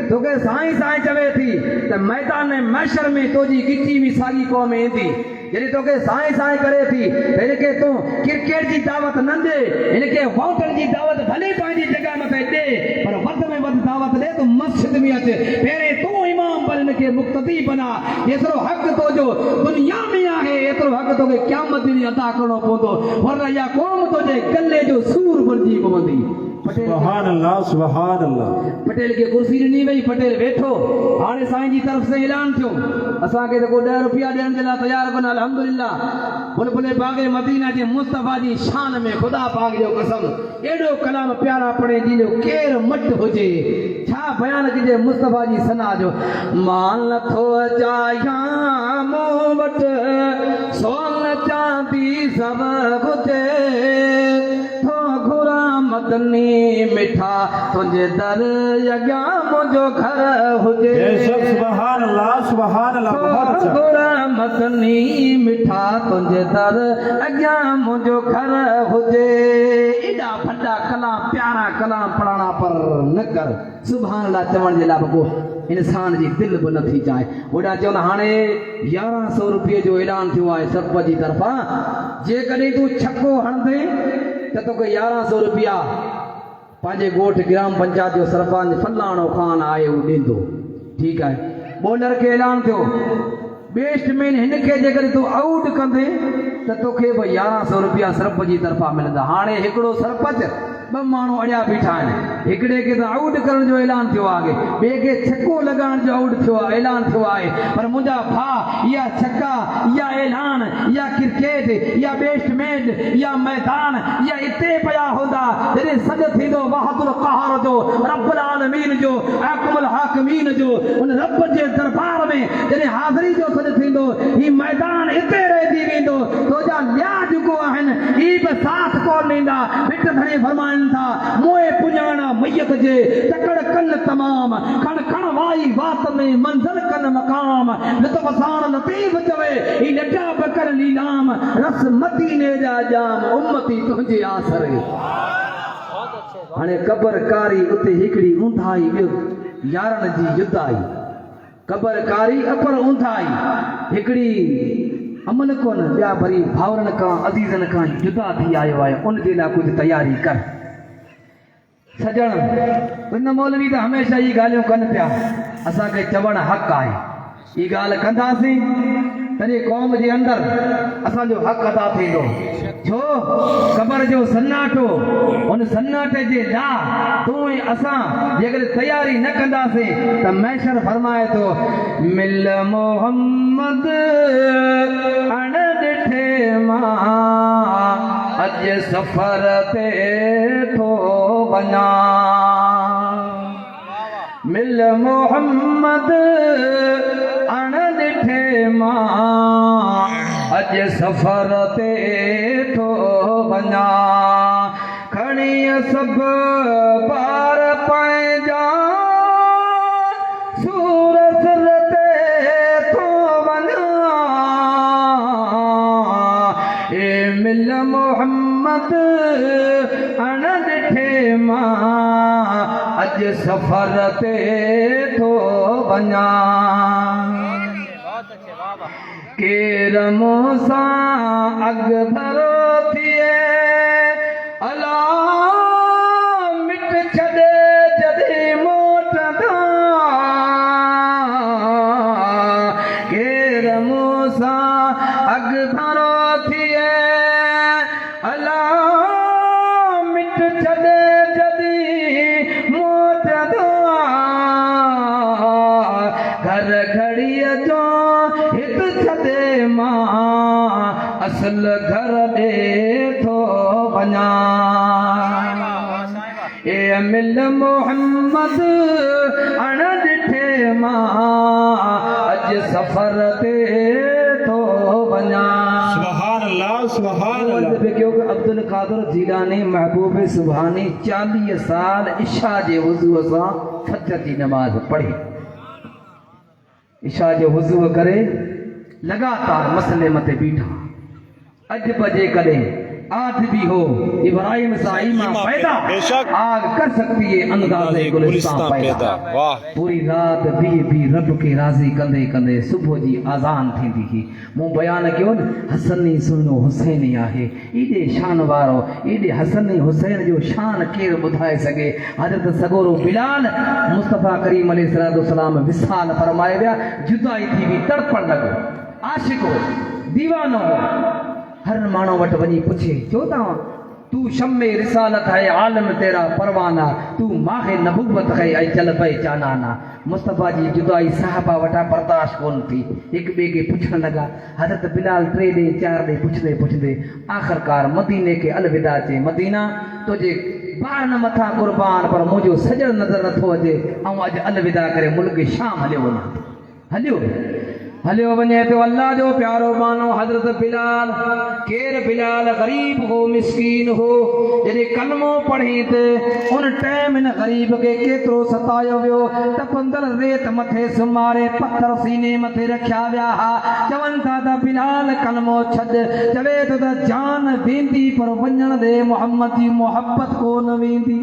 तोखे साईं साईं चवे थी त मैदान मैशर में तुझी गिची भी सारी क़ौम ईंदी जॾहिं तोखे साए साए करे थी त हिनखे तूं क्रिकेट जी दावत न ॾे हिनखे वाउंडर जी दावत भले पंहिंजी जॻह मथे ॾे पर वधि में वधि दावत ॾे तूं मस्जिद में अच पहिरें तूं इमाम पर हिनखे मुक़्तदी बना एतिरो हक़ तुंहिंजो दुनिया में आहे एतिरो हक़ तोखे क़यामत ॾींहुं अदा करणो पवंदो वरना इहा क़ौम तुंहिंजे गले जो सूर बणिजी पवंदी सुभान अल्लाह सुभान अल्लाह पटेल खे कुर्सी ॾिनी वई पटेल वेठो हाणे साईं जी तरफ़ से ऐलान थियो असांखे त को 10 रुपया ॾियण जे लाइ तयारु कोन अल्हम्दुलिल्लाह बुलबुल बाग़े मदीना जे मुस्तफ़ा जी शान में ख़ुदा पाक जो कसम एॾो कलाम प्यारा पढ़े जंहिंजो केरु मट हुजे छा बयान कजे मुस्तफ़ा जी सना जो मां नथो चाहियां मूं वटि सोन चांदी सभु हुजे मदनी मिठा तुझे दर अॻियां मुंहिंजो घर हुजे सुभान अल्लाह बहुत अच्छा मदनी मिठा तुझे दर अॻियां मुंहिंजो घर हुजे एॾा वॾा कलाम प्यारा कलाम पढ़ाणा पर न कर सुभान अल्लाह चवण जे लाइ को इंसान जी दिलि बि नथी चाहे ओॾा चवंदा हाणे 1100 रुपये जो ऐलान थियो आहे सरपंच जी तरफ़ां जेकॾहिं तूं छको हणंदे त तोखे 1100 रुपया पंहिंजे ॻोठ ग्राम पंचायत जो सरपंच फलाणो ख़ान आहे उहो ॾींदो ठीकु आहे बॉलर खे ऐलान थियो बैट्समैन हिनखे जेकॾहिं तूं आउट कंदे त तोखे बि 1100 रुपया सरपंच जी तरफ़ां मिलंदा हाणे हिकिड़ो सरपंच 2 माण्हू अड़िया बीठा आहिनि हिकिड़े खे त आउट करण जो ऐलान थियो आहे ॿिए खे छको लॻाइण जो आउट थियो आहे ऐलान थियो आहे पर मुंहिंजा भाउ इहा छक्का इहा ऐलान इहा क्रिकेट इहा बैट्समैन इहा मैदान इहा हिते पिया हूंदा जॾहिं सॾु थींदो वाहिदुल क़हार जो रब्बुल आलमीन जो अहकमुल हाकिमीन जो उन रब जे दरबार में जॾहिं हाज़िरी जो सॾु थींदो ही मैदान हिते रहिजी वेंदो तुंहिंजा ॿिया जेको आहिनि ही बि साथ कोन ॾींदा हिकु धणी फरमाइनि था मोए पुॼाणा मैयत जे तकड़ कन तमाम खण खण वाई वात में मंज़िल कन मक़ाम लुत्फ़ साण लतीफ़ चवे ही लटा बकर लीलाम रस मदीने जा जाम उम्मती तुंहिंजे आसरे हाणे क़बर कारी उते हिकिड़ी ऊंधाई ॿियो यारनि जी जुदाई क़बर कारी अपर ऊंधाई हिकिड़ी अमल कोन ॿिया वरी भाउरनि खां अज़ीज़नि खां जुदा थी आयो आहे उन जे लाइ कुझु तयारी कर सजण इन मौलवी त हमेशह ई ॻाल्हियूं कनि पिया असांखे चवण हक़ आहे ई ॻाल्हि कंदासीं तॾहिं क़ौम जे अंदरि असांजो हक़ अदा थींदो छो क़बर जो सन्नाटो उन सन्नाटे जे लाइ तूं ऐं असां जेकॾहिं तयारी न कंदासीं त मैशर फरमाए थो मिल मोहम्मद अण ॾिठे मां अॼु सफ़र ते थो वञा मिल मोहम्मद अण ॾिठे मां अॼु सफ़र ते थो वञा खणी सभु पार पंहिंजा सूरत ते थो वञा ए मिल मोहम्मद अण ॾिठे मां अॼु सफ़र ते थो वञा केर मूंसां अॻु भरो थिए अला मिट छॾे जॾहिं मोटंदा केर मूंसां अॻु भरो थिए अला मिट छॾे जॾहिं मोटंदा घर घड़ीअ जो हित छॾे मां असल घर ॾे थो वञा ए मिल मोहम्मद अण ॾिठे मां अॼु सफ़र ते थो वञा सुभान अल्लाह सुभान अल्लाह अब्दुल कादिर जीलानी महबूब सुभानी 40 साल इशा जे वुज़ू सां फजर जी नमाज़ पढ़ी इशा जो वुज़ू करे लगातार मसले मथे बीठा अॼु बजे कॾहिं आज भी हो इब्राहिम सा ईमा पैदा बेशक। आग कर सकती है अंदाज़े गुलिस्तां पैदा। वाह पूरी रात भी रब के राज़ी कंदे कंदे सुबह जी आज़ान थींदी ही। मूं बयान कयो न हसनी सुनो हुसैनी आहे एॾे शान वारो एॾे हसनी हुसैन जो शान केरु ॿुधाए सघे। हज़रत सगोरो बिलाल मुस्तफ़ा करीम अलैहिस्सलाम विसाल फरमाए विया जुदाई थी हुई तड़पण लॻो आशिक़ हो दीवानो हो। हर माण्हू वटि वञी पुछे छो तव्हां तू शम्मे रिसालत है आलम तेरा परवाना तू माहे नबुवत है ऐं चल पए चानाना। मुस्तफ़ा जी जुदाई साहबा वटा बर्दाश्त कोन थी हिक ॿिए खे पुछण लॻा। हज़रत बिलाल 3 ॾींहं 4 ॾींहं पुछंदे पुछंदे आख़िरकार मदीने खे अलविदा चई मदीना तुंहिंजे ॿारनि मथां क़ुर्बान पर मुंहिंजो सॼण नज़र नथो अचे ऐं अॼु अलविदा करे मुल्क शाम हलियो वञा हलियो वञे तो अल्लाह जो प्यारो मानो हज़रत बिलाल केर बिलाल गरीब हो मिस्कीन हो जॾहिं कलमो पढ़ी ते उन टाइम इन गरीब खे केतिरो सतायो वियो त पंदर रेत मथे सुमारे पत्थर सीने मथे रखिया विया हा। चवनि था त बिलाल कलमो छॾ चवे थो त जान वेंदी पर वञण दे मोहम्मद जी मोहब्बत कोन वेंदी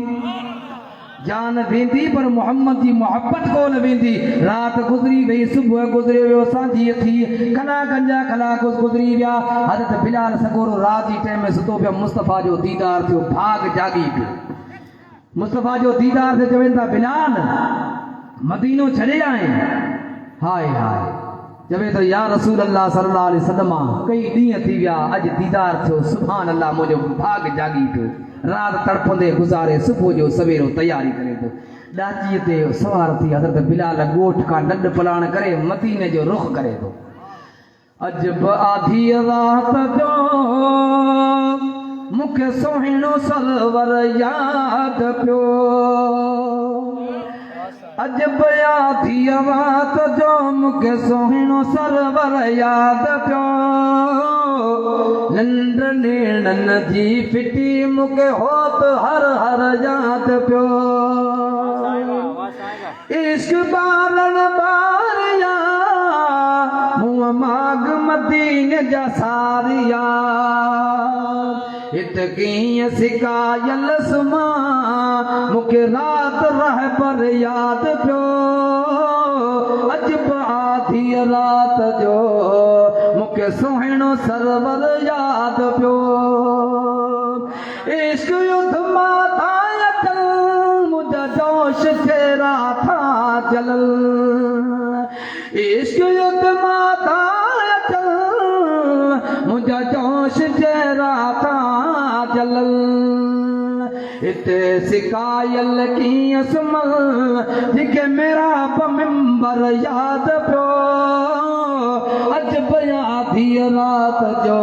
जान वेंदी पर मोहम्मद जी मोहब्बत कोन वेंदी। रात गुज़री वई सुबुह गुज़रे वियो सांझी थी कलाकनि जा कलाक गुज़री विया। हज़रत बिलाल सगोरो रात जी टाइम में सुतो पियो मुस्तफ़ा जो दीदार थियो भाग जागी पियो मुस्तफ़ा जो दीदार थियो। चवनि था बिलाल मदीनो छॾे आए हाय हाय चवे तो या रसूल अल्लाह सल्लल्लाहु अलैहि वसल्लम कई ॾींहं थी विया अॼु दीदार थियो सुभान अल्लाह मुंहिंजो भाग जागी पियो। रात तड़पंदे गुज़ारे सुबुह जो सवेरो तैयारी करे थो ॾाचीअ ते सवार थी हज़रत बिलाल ॻोठ खां ॾंड पलाण करे मदीने जो रुख करे थो। अजब आधी रात जो मूंखे सुहिणो सरवर याद पियो अजब आधी रात जो मूंखे सुहिणो सरवर याद पियो नंढ नेणनि जी फिटी मूंखे होत हर हर याद पियो इश्क बारन बारिया मुंहुं माग मदीने जा सारिया हित कीअं सिकायल सुमा मूंखे रात रह पर याद पियो अजब आधी रात जो मूंखे सुहिणो सरवर याद पियो इश्क युद्ध माता अचल मुंहिंजा जोश तेरा था चलल इश्क युद्ध माता अचल मुंहिंजा जोश तेरा था चलल हिते सिकायल कीअं सुमल जेके मेरा मिंबर याद पियो अजब आधी रात जो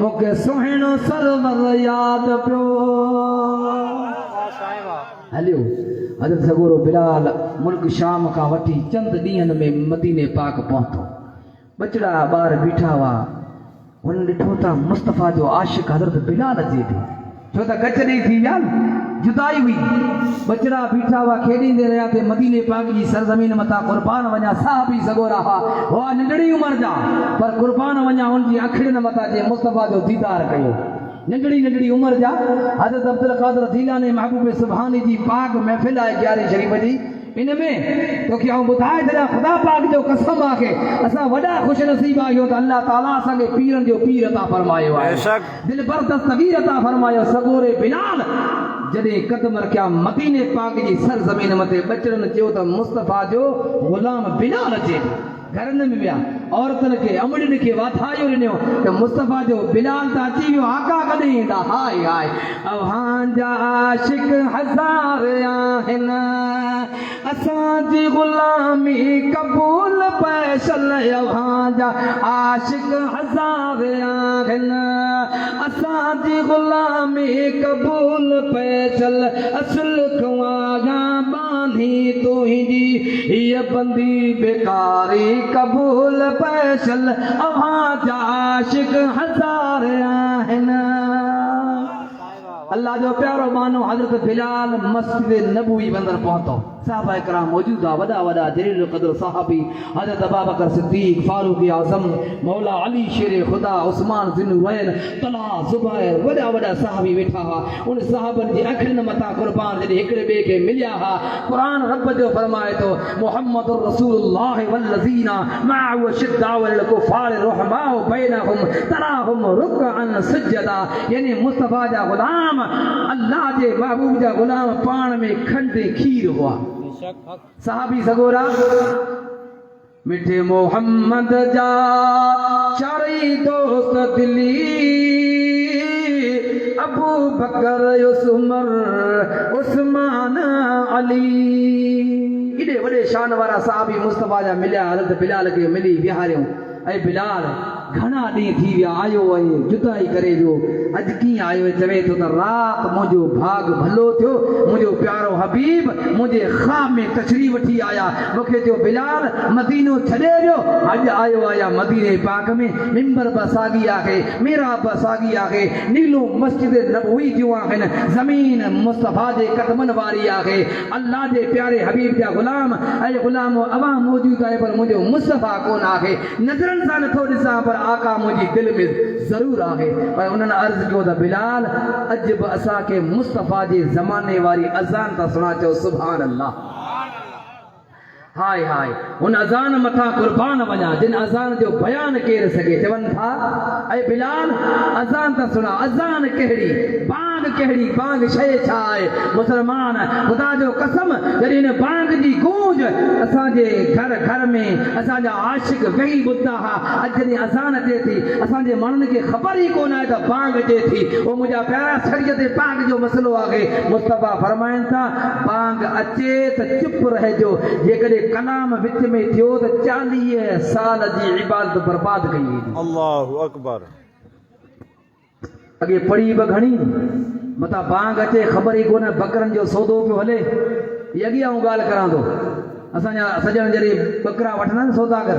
मूंखे सुहिणो सरवर याद पियो हलियो। हज़रत सगोरो बिलाल मुल्क शाम खां वठी चंद ॾींहंनि में मदीने पाक पहुतो। बचड़ा ॿार बीठा हुआ हुन ॾिठो त मुस्तफ़ा जो आशिक़ हज़रत बिलाल अचे थी छो त गचड़ी थी विया जुदाई हुई बचड़ा बीठा हुआ खेॾींदे रहिया थे मदीने पाक जी सरज़मीन मथां क़ुर्बान वञा साहबी सगोरा हुआ नंढड़ी उमिरि जा पर क़ुर्बान वञा हुनजी अखियुनि मथां जे मुस्तफ़ा जो दीदार कयो नंढड़ी उमिरि जा। हज़रत अब्दुल क़ादिर जीलानी महबूब सुभानी जी पाक महफ़िल आहे 11 शरीफ़ जी इन में तोखे आउं ॿुधाए छॾियां ख़ुदा पाक जो कसम आहे असां वॾा ख़ुशि नसीब आहियूं त अल्लाह ताला असांखे पीरनि जो पीर अता फरमायो आहे दिल पर दस्तगीर अता फरमायो। सगोरे बिलाल जॾहिं कदम रखिया मदीने पाक जी सरज़मीन मथे बचड़नि चयो त मुस्तफ़ा जो ग़ुलाम बिलाल अचे घरनि में विया औरतुनि खे अमड़ियुनि खे वाधायूं ॾिनियो त मुस्तफ़ा जो बिलाल त अची वियो आका कॾहिं ईंदा हाय हाय अव्हांजा आशिक़ हज़ार आहिनि असांजी ग़ुलामी क़बूल पैशल अव्हांजा आशिक़ हज़ार आहिनि असांजी ग़ुलामी क़बूल पैशल असुल खुआया बांधी तुंहिंजी हीअ बंदी बेकारी कबूल पैशल अव्हांजा आशिक़ हज़ार आहिनि अल्लाह जो प्यारो मानो हजरत बिलाल मस्जिद नबवी अंदर पहुंचो साहबा इकराम मौजूद आ वॾा वॾा जलील क़द्र साहबी हजरत अबू बकर सिद्दीक फारूक आज़म मौला अली शेर खुदा उस्मान ज़िन्नुरैन तला ज़ुबैर वॾा वॾा साहबी वेठा हा उन साहबन जी अखियुनि मथां कुर्बान जॾहिं हिकिड़े ॿिए खे मिलिया हा क़ुरान रब जो फरमाए थो मुहम्मदुर रसूलुल्लाह वल्लज़ीना मअहु अशिद्दाउ अलल कुफ़ार रुहमाउ बैनहुम तराहुम रुकअन सुजदा यानी मुस्तफा जा गुलाम अल्लाह जे महबूब जा गुलाम पाण में खंड खीर हुआ साहबी सगोरा मिठे मोहम्मद जा चारई दोस्त दिली अबू बकर उमर उस्मान अली इडे वडे शान वारा साहबी मुस्तफा जा मिलिया हज़रत बिलाल के मिली विहारियो ऐ बिलाल घणा ॾींहं थी विया आयो ऐं जुदाई करे जो अॼु कीअं आयो चवे थो त राति मुंहिंजो भाग भलो थियो मुंहिंजो प्यारो हबीब मुंहिंजे ख़्वाब में तशरीफ़ वठी आया मूंखे चयो बिलाल मदीनो छॾे वियो अॼु आयो आहियां मदीने पाक में मिंबर बि साॻी आहे मेरा बि साॻी आहे नीलो मस्जिद नबवी जूं आहिनि ज़मीन मुस्तफा जे क़दमनि वारी आहे अल्लाह जे प्यारे हबीब जा गुलाम ऐं गुलाम अवां मौजूद आहे पर मुंहिंजो मुस्तफा कोन आहे नज़रनि सां नथो ॾिसां पर आका मुंहिंजी दिलि में ज़रूरु आहे पर उन्हनि अर्ज़ु कयो त बिलाल अॼु बि असांखे मुस्तफा जे ज़माने वारी अज़ान था सुञा चयो सुभान अल्लाह हाय हाय उन अज़ान मथां कुर्बान वञा जिन अज़ान जो बयान केरु सघे चवनि था ऐं बिलाल अज़ान त सुना अज़ान कहिड़ी बांग कहिड़ी बांग शइ छा आहे मुसलमान ख़ुदा जो कसम जॾहिं हिन बांग जी गूंज असांजे घर घर में असांजा आशिक वेही ॿुधंदा हुआ अॼु जॾहिं अज़ान अचे थी असांजे माण्हुनि खे ख़बर ई कोन आहे त बांग अचे थी उहो मुंहिंजा प्यारा शरीयत पाक जो मसइलो आहे मुस्तफा फरमाइनि था बांग अचे त चुप रहिजो जेकॾहिं कलाम विच में थियो त 40 साल जी इबादत बर्बाद कई वेंदी अल्लाहु अकबर अॻे पढ़ी बि घणी मथां बांग अचे ख़बर ई कोन बकरनि जो सौदो पियो हले इहा अॻियां ॻाल्हि करां थो असांजा सजण जॾहिं बकरा वठंदा आहिनि सौदागर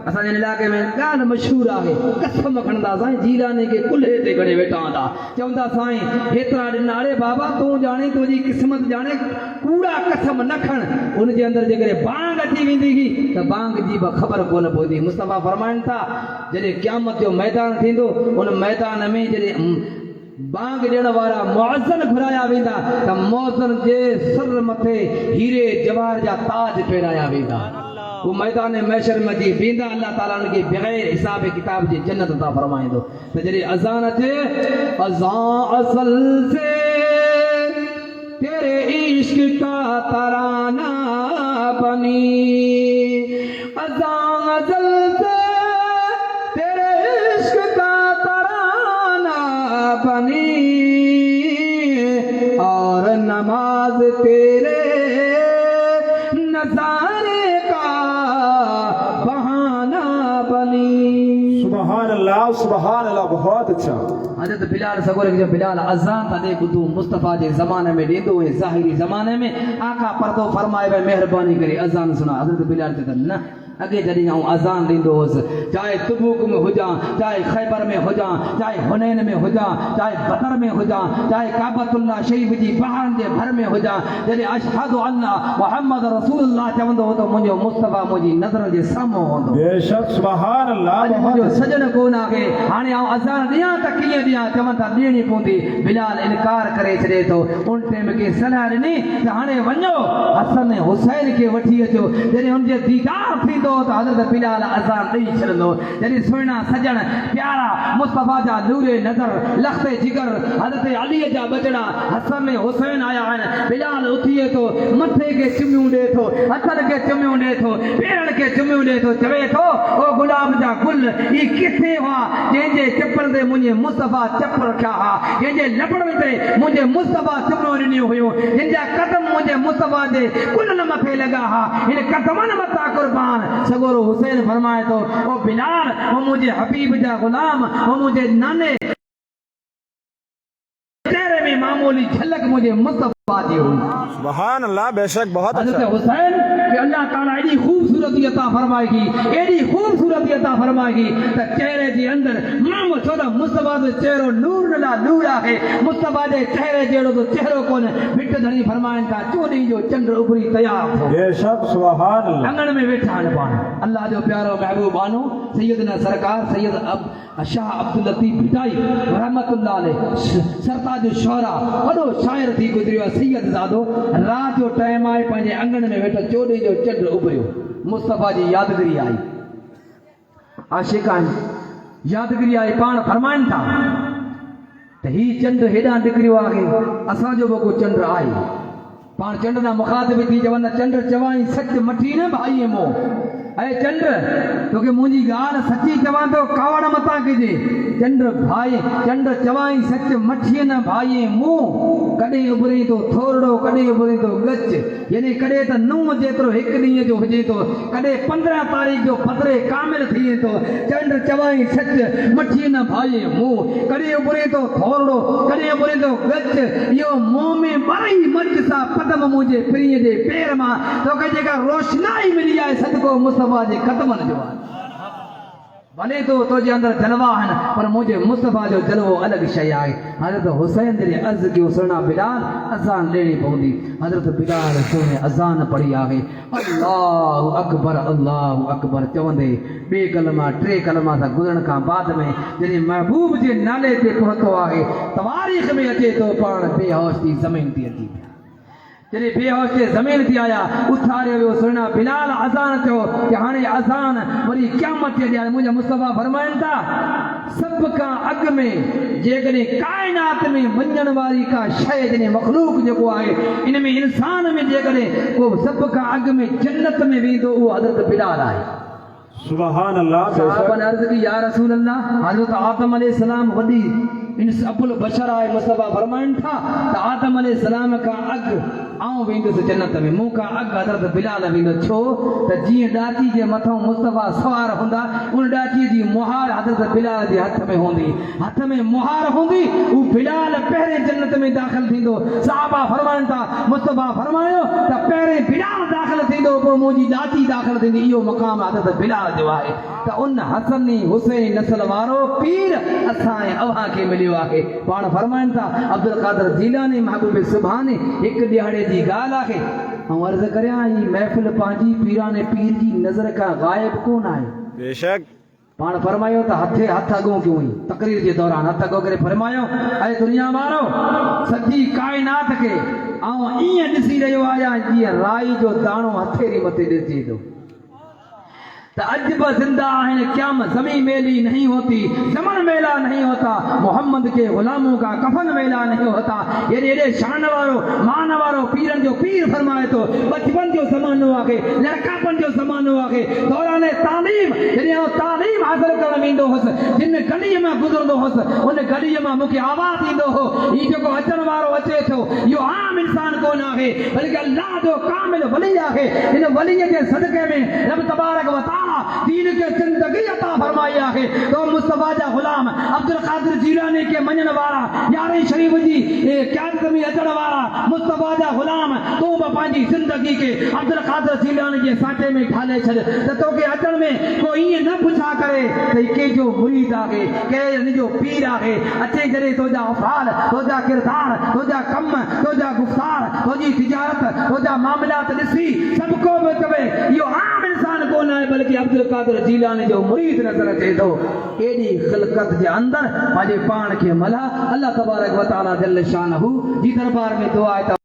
असांजे इलाइक़े में ॻाल्हि मशहूरु आहे कसम खणंदा साईं जीलानी खे कुल्हे ते खणे वेठा हूंदा चवंदा साईं हेतिरा ॾिना अरे बाबा तूं ॼाणे तुंहिंजी क़िस्मत ॼाणे कूड़ा कसम न खण उनजे अंदरि जेकॾहिं बांग अची वेंदी हुई त बांग जी बि ख़बर कोन पवंदी मुस्तफा फरमाइनि था जॾहिं क़यामत जो मैदान थींदो उन मैदान में जॾहिं बांग ॾियण वारा मुअज़्ज़न घुराया वेंदा त मुअज़्ज़न जे सर मथे हीरे जवाहर जा ताज पहिराया वेंदा वो मैदान मैशर में जी बींदा अल्लाह ताला उनके बगैर हिसाब किताब जी जन्नत अता फरमाइंदो त जॾहिं अज़ान अचे अज़ान असल से तेरे इश्क का तराना बनी अज़ान असल से तेरे इश्क का तराना बनी और नमाज तेरे नज़ारे का बहाना बनी सुभान अल्लाह बहुत अच्छा हज़रत बिलाल सगोरे जो बिलाल अज़ान था दे ॿुधो मुस्तफ़ा जे ज़माने में ॾींदो ऐं ज़ाहिरी ज़माने में आका पर्दो फरमाए भाई महिरबानी करे अज़ान सुना हज़रत बिलाल चयो त न अॻे जॾहिं आऊं अज़ान ॾींदो हुउसि चाहे तबूक में हुजां चाहे ख़ैबर में हुजां चाहे हुनैन में हुजां चाहे बदर में हुजां चाहे काबतुल्लाह शरीफ़ जी पहाड़नि जे भर में हुजां जॾहिं अशहदु अल्ला मुहम्मद रसूलुल्लाह चवंदो हो त मुंहिंजो मुस्तफ़ा मुंहिंजी नज़रनि जे साम्हूं हूंदो बेशक सुभान अल्लाह मुंहिंजो सजन कोन आहे हाणे आऊं अज़ान ॾियां त कीअं ॾियां चवनि था ॾियणी पवंदी बिलाल इनकार करे छॾे थो उन टाइम खे सलाह ॾिनी त हाणे वञो हसन हुसैन खे वठी अचो जॾहिं हुनजे दीदार थींदो त हज़रत बिलाल अज़ान ॾेई छॾंदो जॾहिं सुहिणा सजण प्यारा मुस्तफ़ा जा नूरे नज़र लख़्ते जिगर हज़रत अलीअ जा बचड़ा हसन हुसैन आया आहिनि बिलाल उथिए थो मथे खे चुमियूं ॾिए थो हथनि खे चुमियूं ॾिए थो पेरनि खे चुमियूं ॾिए थो चवे थो ओ गुलाब जा गुल ही किथे हुआ जंहिंजे चपल ते मुंहिंजे मुस्तफ़ा चप रखिया हुआ जंहिंजे लबड़नि ते मुंहिंजे मुस्तफ़ा चुमियूं ॾिनियूं हुयूं जंहिंजा कदम मुंहिंजे मुस्तफ़ा जे कुलनि मथे लॻा हुआ हिन कदमनि मथां कुर्बान सगोरो हुसैन फरमाए तो ओ बिलाल वो मुझे हबीब जा गुलाम वो मुझे नाने तेरे में मामूली झलक मुझे मुस्तफा दी हुई सुभान अल्लाह बेशक बहुत अच्छा हज़रत हुसैन कि अल्लाह ताला एडी खूबसूरती अता फरमाएगी, एडी खूबसूरती अता फरमाएगी त चेहरे जे अंदर मोहम्मद छोड़ा मुस्तफा जो चेहरो नूर नला नूर है, मुस्तफा जे चेहरे जेड़ो तो चेहरो कोन बिट धणी फरमाइन था चोरी जो चंद्र उभरी तैयार हो बेशक सुभान अल्लाह अंगण में वेठा आहिनि पाण अल्लाह जो प्यारो महबूब बानो सैयदना सरकार सैयद शाह अब्दुल लतीफ भिटाई रहमतुल्लाह अलैह सरताज शोहरा वॾो शाइर थी गुज़रियो आहे सैयद ज़ादो रात जो टाइम आहे पंहिंजे अंगण में वेठो चोॾे जो चंड उभरियो मुस्तफा जी यादगिरी आई आशिक़ आहिनि यादगिरी आई पाण फरमाइनि था त ही चंड हेॾां निकिरियो आहे असांजो बि को चंड आहे पाण चंड ना मुखातिब थी चवंदा चंड चवाई सच मठी न भाई मो ऐं चंड तोखे मुंहिंजी ॻाल्हि सची चवां थो कावड़ मता कजे चंड भाई चंड चवाई सच मठी न भाई मुंहुं कॾहिं उभरे थो थोरड़ो कॾहिं उभरे थो गच यानी कॾहिं त नूह जेतिरो हिकु ॾींहं जो हुजे थो कॾहिं 15 तारीख़ जो पतरे कामिल थिए थो चंड चवाई सच मठी न भाई मुंहुं कॾहिं उभरे थो थोरड़ो कॾहिं उभरे थो गच इहो मुंहुं में बरई मर्च सां पदम मुंहिंजे पीअ जे पेर मां तोखे जेका रोशनाई मिली आहे सदको मुस्तफा जे क़दमनि जो आहे भले तो तुझे अंदर जलवा है पर मुझे मुस्तफा जो जलवो अलग शय आहे हज़रत हुसैन ने अर्ज़ कयो सुना बिलाल अज़ान लेनी पवंदी हज़रत बिलाल सोने अज़ान पढ़ी आहे अल्लाहु अकबर चवंदे बे कलमा टे कलमा सां गुज़रण खां बाद में जॾहिं महबूब जे नाले ते पहुतो आहे तवारीख़ में अचे तो पाण बेहोश थी ज़मीन ते अची जॾहिं बेहोश जे ज़मीन ते आया उथारियो वियो सुना बिलाल अज़ान चयो कि हाणे अज़ान वरी क़यामत ते ॾियारे मुंहिंजा मुस्तफा फरमाइनि था सभ खां अॻु में जेकॾहिं काइनात में वञण वारी का शइ जॾहिं मख़लूक जेको आहे इन में इंसान में जेकॾहिं को सभ खां अॻु में जन्नत में वेंदो उहो हज़रत बिलाल आहे सुभान अल्लाह सहाबन अर्ज़ की या रसूल अल्लाह हज़रत आदम अलैहिस्सलाम वॾी इन अबुल बशर आहे मुस्तफा फरमाइनि था त आदम अलैहिस्सलाम खां अॻु आऊं वेंदुसि जन्नत में मूं खां अॻु हज़रत बिलाल वेंदो छो त जीअं ॾाची जे मथां मुस्तफा सवार हूंदा उन ॾाची जी मुहार हज़रत बिलाल जे हथ में हूंदी हथ में मुहार हूंदी हू बिलाल पहिरें जन्नत में दाख़िल थींदो सहाबा फरमाइनि था मुस्तफा फरमायो त पहिरें बिलाल दाख़िल थींदो पोइ मुंहिंजी ॾाची दाख़िल थींदी इहो मक़ाम हज़रत बिलाल जो आहे त उन हसनी हुसैनी नस्ल वारो पीर असांजे अव्हां खे मिलियो आहे पाण फरमाइनि था अब्दुल कादिर जीलानी महबूब सुभाणे हिकु ॾियारे जी ॻाल्हि आहे ऐं अर्ज़ करियां ही महफ़िल पंहिंजी पीराने पीर जी नज़र खां ग़ाइब कोन आहे बेशक पाण फरमायो त हथ अॻो क्यों हुई तकरीर जे दौरान हथ अॻो करे फरमायो ऐं दुनिया वारो सॼी काइनात खे ऐं ईअं ॾिसी रहियो आहियां जीअं राई जो दाणो हथेरी मथे ॾिसिजे थो अजब जिंदा आहिनि क़यामत ज़मीन मेली नहीं होती ज़मन मेला नहीं होता मोहम्मद के गुलामों का कफन मेला नहीं होता ये एडे शान वारो मान वारो पीरन जो पीर फरमाए तो बचपन जो ज़मानो आहे लड़कापन जो ज़मानो आहे दौरान तालीम जॾहिं तालीम हासिल करण वेंदो हुअसि जिन गलीअ मां गुज़रंदो हुअसि उन गलीअ मां मूंखे आवाज़ ईंदो हो हीउ जेको अचण वारो अचे थो इहो आम इंसान कोन आहे बल्कि अल्लाह जो कामिल वली आहे हिन वलीअ जे सदक़े में रब तबारक व तआला दीन के जिंदगी अता फरमाई आहे तो मुस्तफा जा गुलाम अब्दुल कादिर जीलानी के मञण वारा यारहीं शरीफ जी क़यादत में अचण वारा मुस्तफा जा गुलाम तो पंहिंजी ज़िंदगी के अब्दुल कादिर जीलानी जे साटे में ढाले छॾ त तोखे अचण में को ईअं न पुछा करे त कंहिंजो मुरीद आहे कंहिं हिनजो पीर आहे अचे जॾहिं तुंहिंजा अफ़ाल तुंहिंजा किरदार तुंहिंजा कम तुंहिंजा गुफ़्तार तुंहिंजी तिजारत तुंहिंजा मामलात ॾिसी सभु को बि चवे इहो आम इंसान कोन आहे बल्कि अब्दुल कादिर जीलानी जो मुरीद नज़र अचे थो एडी ख़िलक़त जे अंदर पंहिंजे पाण खे मला अल्लाह तबारक व तआला जल शानहू जी दरबार में दुआ आहे।